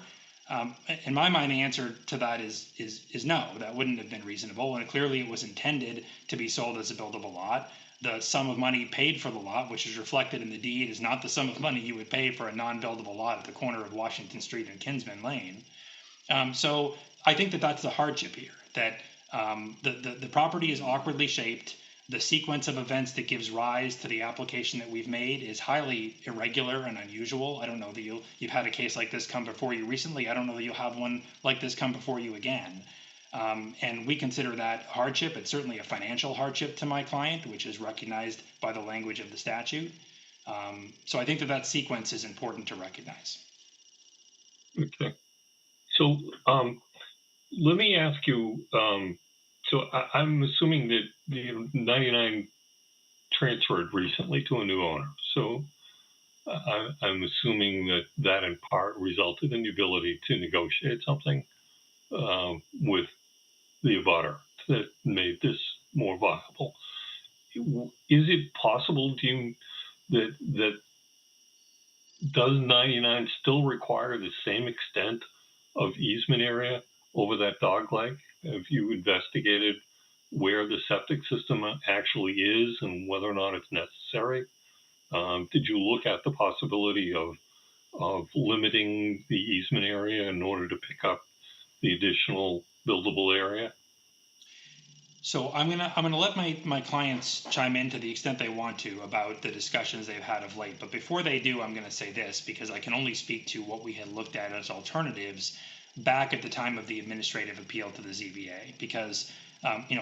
In my mind, the answer to that is no. That wouldn't have been reasonable, and clearly it was intended to be sold as a buildable lot. The sum of money paid for the lot, which is reflected in the deed, is not the sum of money you would pay for a non-buildable lot at the corner of Washington Street and Kinsman Lane. So I think that that's the hardship here, that the property is awkwardly shaped. The sequence of events that gives rise to the application that we've made is highly irregular and unusual. I don't know that you've had a case like this come before you recently. I don't know that you'll have one like this come before you again. And we consider that hardship. It's certainly a financial hardship to my client, which is recognized by the language of the statute. So I think that sequence is important to recognize. Okay. So let me ask you, so I'm assuming that the 99 transferred recently to a new owner. So I'm assuming that that in part resulted in the ability to negotiate something with the abutter that made this more viable. Is it possible, do you, that does 99 still require the same extent of easement area over that dog leg? Have you investigated where the septic system actually is and whether or not it's necessary? Did you look at the possibility of limiting the easement area in order to pick up the additional buildable area? So I'm gonna let my clients chime in to the extent they want to about the discussions they've had of late. But before they do, I'm gonna say this because I can only speak to what we had looked at as alternatives back at the time of the administrative appeal to the ZBA. Because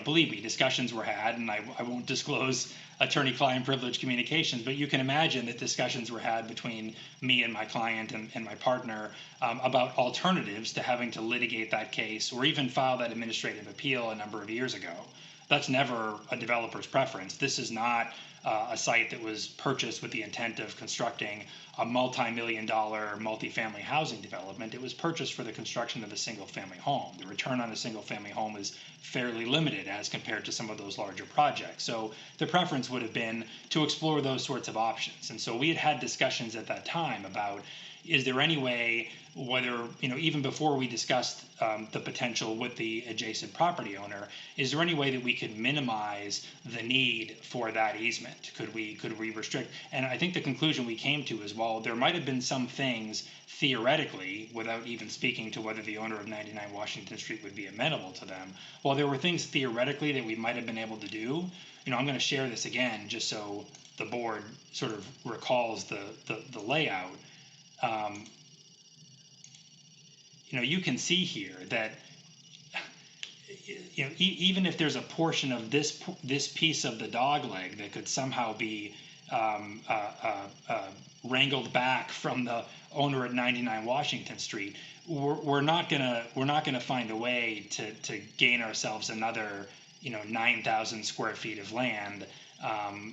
believe me, discussions were had, and I won't disclose attorney-client privilege communications, but you can imagine that discussions were had between me and my client and my partner about alternatives to having to litigate that case or even file that administrative appeal a number of years ago. That's never a developer's preference. This is not a site that was purchased with the intent of constructing a multi-million-dollar multifamily housing development. It was purchased for the construction of a single-family home. The return on a single-family home is fairly limited as compared to some of those larger projects. So the preference would have been to explore those sorts of options. And so we had discussions at that time about, is there any way, whether, even before we discussed the potential with the adjacent property owner, is there any way that we could minimize the need for that easement? Could we restrict? And I think the conclusion we came to is, well, there might have been some things theoretically, without even speaking to whether the owner of 99 Washington Street would be amenable to them, while there were things theoretically that we might have been able to do, I'm going to share this again just so the board sort of recalls the layout. You can see here that even if there's a portion of this piece of the dog leg that could somehow be wrangled back from the owner at 99 Washington Street, we're not gonna find a way to gain ourselves another 9,000 square feet of land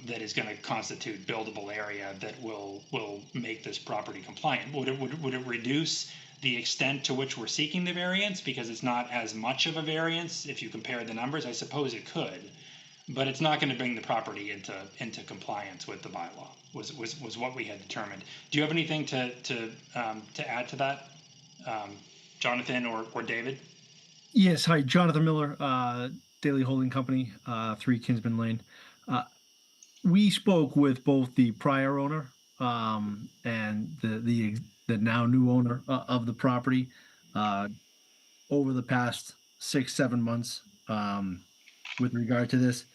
that is going to constitute buildable area that will make this property compliant. Would it reduce the extent to which we're seeking the variance because it's not as much of a variance if you compare the numbers? I suppose it could, but it's not going to bring the property into compliance with the bylaw. Was what we had determined. Do you have anything to add to that, Jonathan or David? Yes, hi, Jonathan Miller, Daily Holding Company, 3 Kinsman Lane. We spoke with both the prior owner and the now new owner of the property over the past 6-7 months with regard to this.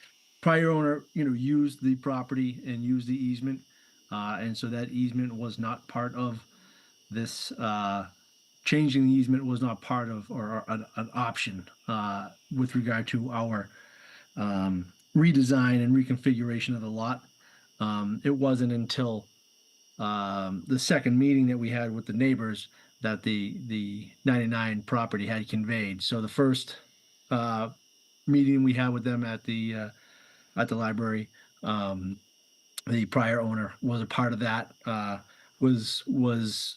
Prior owner, used the property and used the easement, and so that easement was not part of this. Changing the easement was not part of or an option with regard to our redesign and reconfiguration of the lot. It wasn't until the second meeting that we had with the neighbors that the 99 property had conveyed. So the first meeting we had with them at the library, the prior owner was a part of that. Was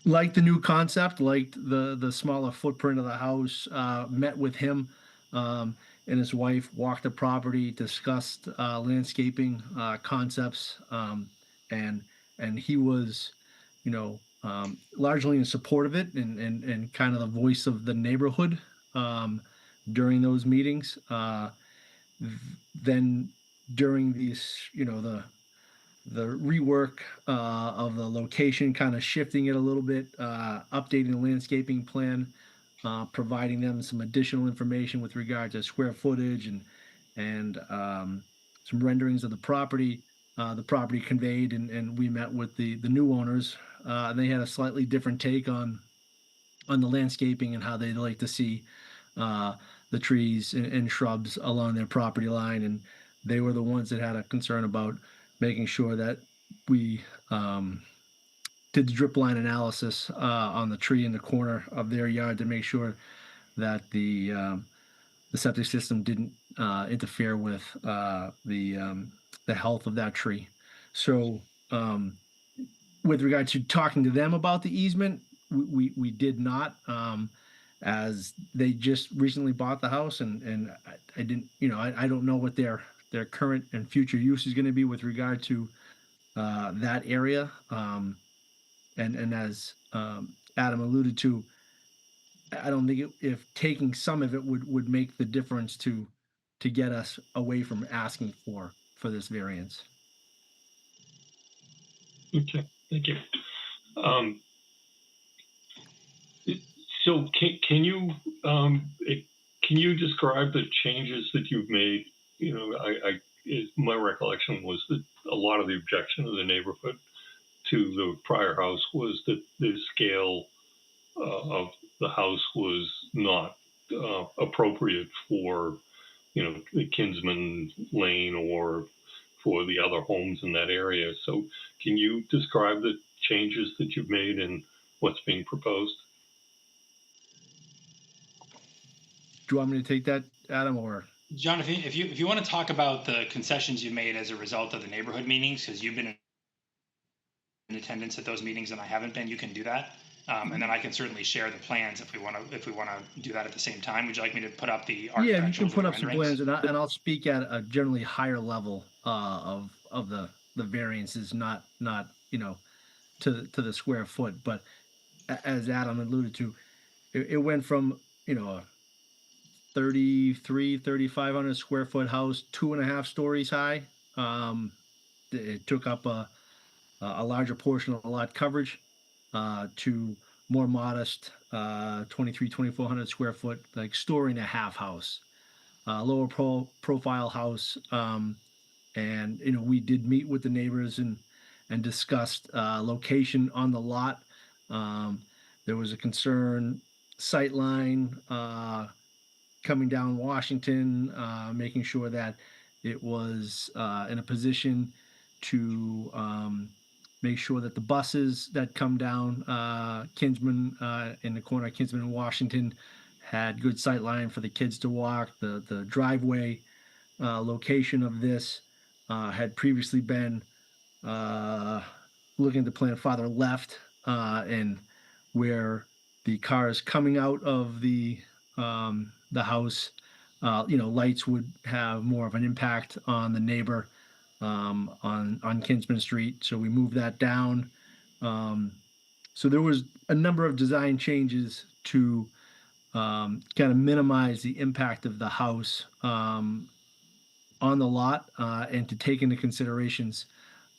liked the new concept, liked the smaller footprint of the house. Met with him and his wife, walked the property, discussed landscaping concepts, and he was, largely in support of it and kind of the voice of the neighborhood during those meetings. Then during these, the rework of the location, kind of shifting it a little bit, updating the landscaping plan, providing them some additional information with regard to square footage and some renderings of the property. The property conveyed, and we met with the new owners. They had a slightly different take on the landscaping and how they'd like to see the trees and shrubs along their property line. And they were the ones that had a concern about making sure that we did the drip line analysis on the tree in the corner of their yard to make sure that the septic system didn't interfere with the health of that tree. So with regard to talking to them about the easement, we did not, as they just recently bought the house, and I didn't, I don't know what their current and future use is going to be with regard to that area. And as Adam alluded to, I don't think if taking some of it would make the difference to get us away from asking for this variance. Okay, thank you. So can you describe the changes that you've made? My recollection was that a lot of the objection of the neighborhood to the prior house was that the scale of the house was not appropriate for, the Kinsman Lane or for the other homes in that area. So can you describe the changes that you've made and what's being proposed? Do you want me to take that, Adam, or? John, if you want to talk about the concessions you made as a result of the neighborhood meetings, because you've been in attendance at those meetings and I haven't been, you can do that. And then I can certainly share the plans if we want to do that at the same time. Would you like me to put up the Yeah, you can architecturals put or up some renderings? plans, and I'll speak at a generally higher level of the variances, not to the square foot, but as Adam alluded to, it went from a 3,500 square foot house, 2.5 stories high. It took up a larger portion of the lot coverage to more modest 2,400 square foot, like story and a half house, lower profile house. And we did meet with the neighbors and discussed location on the lot. There was a concern sight line coming down Washington, making sure that it was in a position to make sure that the buses that come down Kinsman in the corner of Kinsman and Washington had good sight line for the kids to walk. The driveway location of this had previously been looking at the plan farther left, and where the cars coming out of the house, lights would have more of an impact on the neighbor on Kinsman Street. So we moved that down. So there was a number of design changes to kind of minimize the impact of the house on the lot, and to take into considerations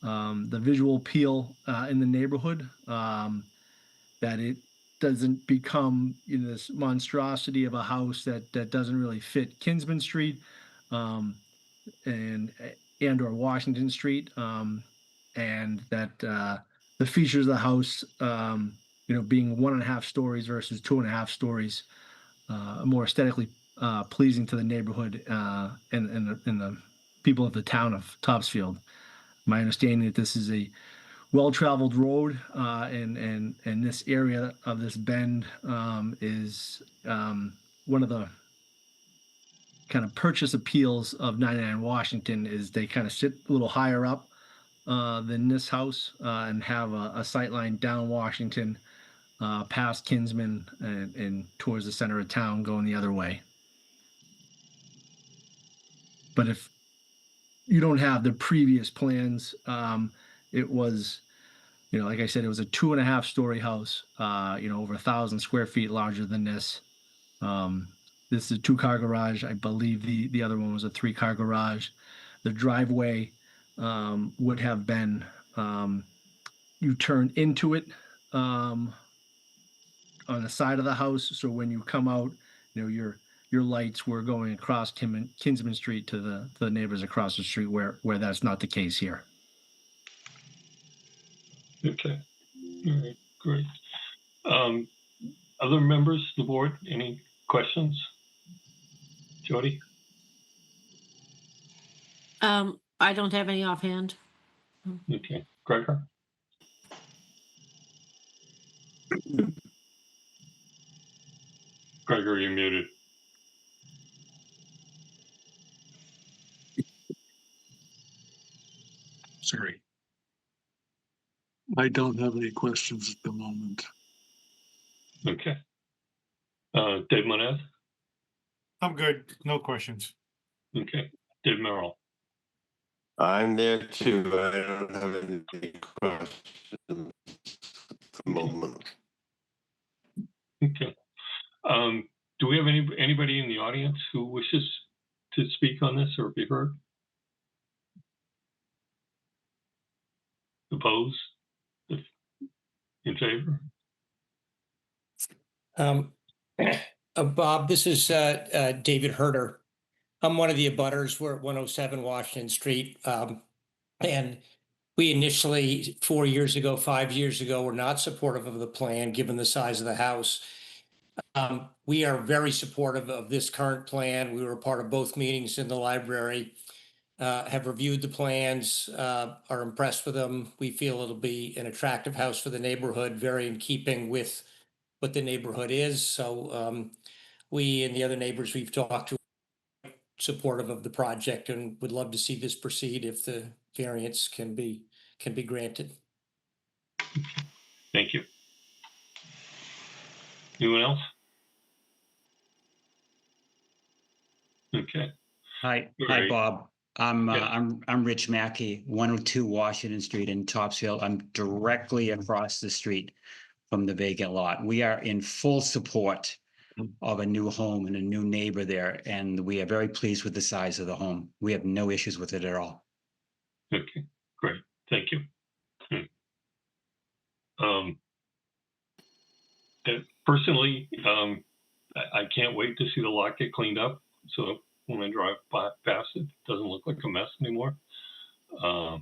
the visual appeal in the neighborhood, that it doesn't become this monstrosity of a house that doesn't really fit Kinsman Street and or Washington Street, and that the features of the house, being 1.5 stories versus 2.5 stories, more aesthetically pleasing to the neighborhood and the people of the town of Topsfield. My understanding that this is a well-traveled road, and this area of this bend is one of the kind of purchase appeals of 99 Washington is they kind of sit a little higher up than this house, and have a sight line down Washington, past Kinsman and towards the center of town going the other way. But if you don't have the previous plans, it was, like I said, it was a 2.5 story house, over 1,000 square feet larger than this. This is a 2-car garage. I believe the other one was a 3-car garage. The driveway would have been, you turn into it on the side of the house. So when you come out, your lights were going across Kinsman Street to the neighbors across the street, where that's not the case here. Okay, all right, great. Other members of the board, any questions? Jody? I don't have any offhand. Okay, Gregor? Gregor, you're muted. Sorry. I don't have any questions at the moment. Okay. Dave Monez? I'm good. No questions. Okay. Dave Merrill? I'm there too. I don't have any questions at the moment. Okay. Do we have anybody in the audience who wishes to speak on this or be heard? Opposed? If in favor? Bob, this is David Herder. I'm one of the abutters. We're at 107 Washington Street. And we initially, 4 years ago, 5 years ago, were not supportive of the plan, given the size of the house. We are very supportive of this current plan. We were a part of both meetings in the library, have reviewed the plans, are impressed with them. We feel it'll be an attractive house for the neighborhood, very in keeping with what the neighborhood is. So we and the other neighbors we've talked to are supportive of the project and would love to see this proceed if the variance can be granted. Thank you. Anyone else? Okay. Hi, Great. Bob. I'm Yeah. I'm Rich Mackey, 102 Washington Street in Topsfield. I'm directly across the street from the vacant lot. We are in full support of a new home and a new neighbor there, and we are very pleased with the size of the home. We have no issues with it at all. Okay. Great. Thank you. Personally, I can't wait to see the lot get cleaned up. So when I drive past it, it doesn't look like a mess anymore. And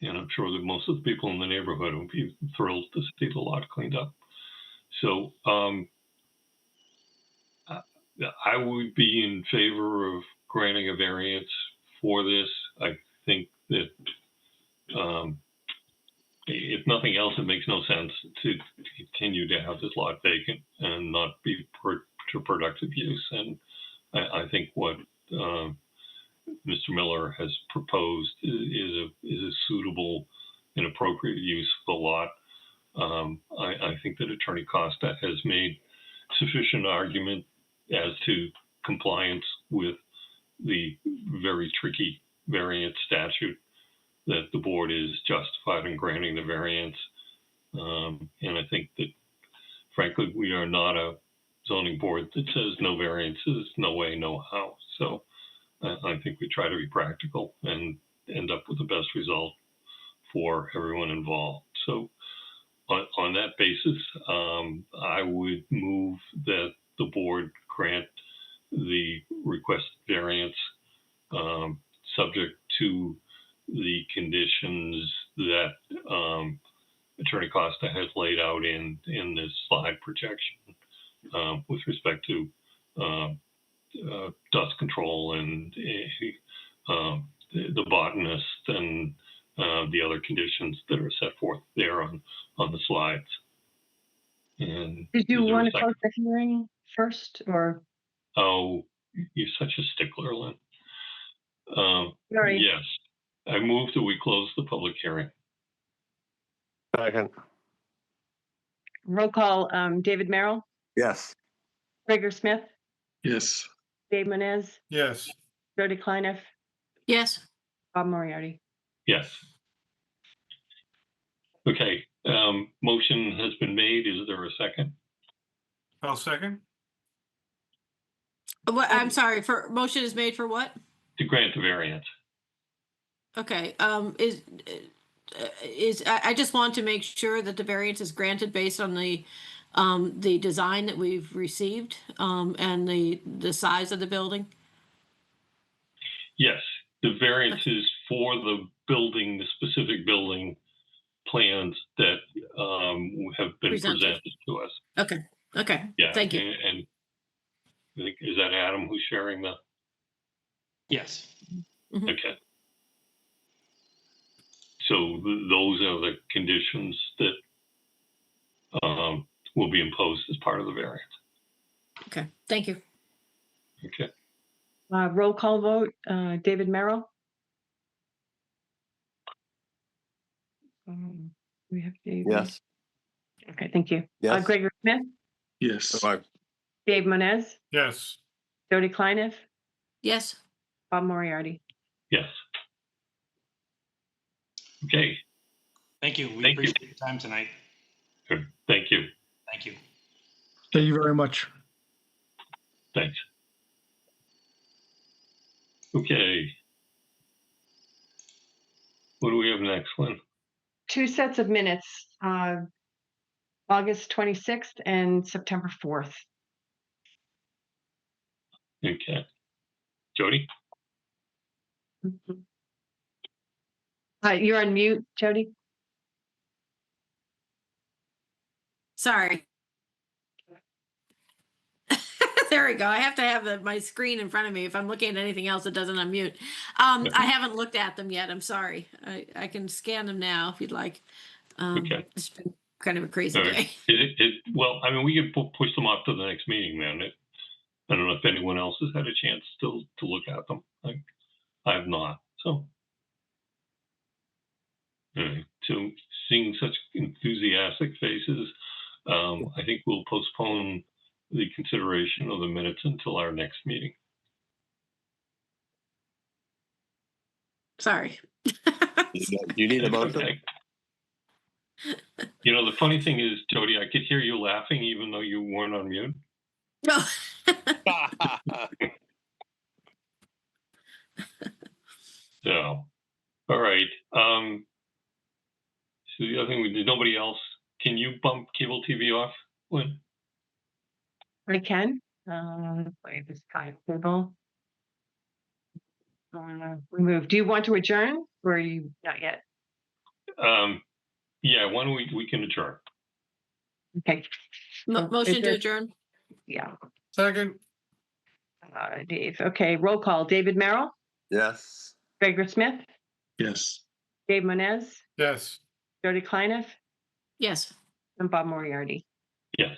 I'm sure that most of the people in the neighborhood will be thrilled to see the lot cleaned up. So I would be in favor of granting a variance for this. I think that if nothing else, it makes no sense to continue to have this lot vacant and not be to productive use. And I think what Mr. Miller has proposed is a suitable and appropriate use of the lot. I think that Attorney Costa has made sufficient argument as to compliance with the very tricky variance statute that the board is justified in granting the variance. And I think that, frankly, we are not a zoning board that says no variances, no way, no how. So I think we try to be practical and end up with the best result for everyone involved. So on that basis, I would move that the board grant the requested variance, subject to the conditions that Attorney Costa has laid out in this slide projection with respect to dust control and the botanist and the other conditions that are set forth there on the slides. And Did you is there a want to second? close the hearing first, or? Oh, you're such a stickler, Lynn. Sorry. Yes, I move that we close the public hearing. Second. Roll call, David Merrill, Yes. Gregor Smith, Yes. Dave Menez, Yes. Jody Kleiniff, Yes. Bob Moriarty. Yes. Okay, motion has been made. Is there a second? I'll second. What, I'm sorry, for motion is made for what? To grant the variance. Okay, I just want to make sure that the variance is granted based on the design that we've received, and the size of the building. Yes, the variance is for the building, the specific building plans that have been presented to us. Okay, Yeah, thank you. And I think, is that Adam who's sharing the? Yes. Mhm. Okay. So those are the conditions that will be imposed as part of the variance. Okay, thank you. Okay. Roll call vote, David Merrill. We have David. Yes. Okay, thank you. Yes. Gregory Smith, Yes. Dave Moniz, Yes. Jody Kleiniff, Yes. Bob Moriarty. Yes. Okay, Thank you. We Thank you. appreciate your time tonight. good. Thank you. Thank you. Thank you very much. Thanks. Okay. What do we have next, Lynn? 2 sets of minutes, August 26th and September 4th. Okay. Jody? You're on mute, Jody. Sorry. There we go. I have to have my screen in front of me. If I'm looking at anything else, it doesn't unmute. I haven't looked at them yet. I'm sorry. I can scan them now if you'd like. Okay. It's been kind of a crazy All right. day. Well, I mean, we can push them off to the next meeting, man. I don't know if anyone else has had a chance to look at them. I have not. So, to seeing such enthusiastic faces, I think we'll postpone the consideration of the minutes until our next meeting. Sorry. You need a That's motion? okay. You know, the funny thing is, Jody, I could hear you laughing even though you weren't on mute. No. So, all right. So the other thing we did, nobody else. Can you bump cable TV off, Lynn? I can. Play this timetable. Remove. Do you want to adjourn or are you not yet? Yeah, why don't we can adjourn? Okay. Motion to adjourn. Yeah. Second. Dave. Okay. Roll call. David Merrill, Yes. Gregor Smith, Yes. Dave Moniz, Yes. Jody Kleiniff, Yes. and Bob Moriarty. Yes.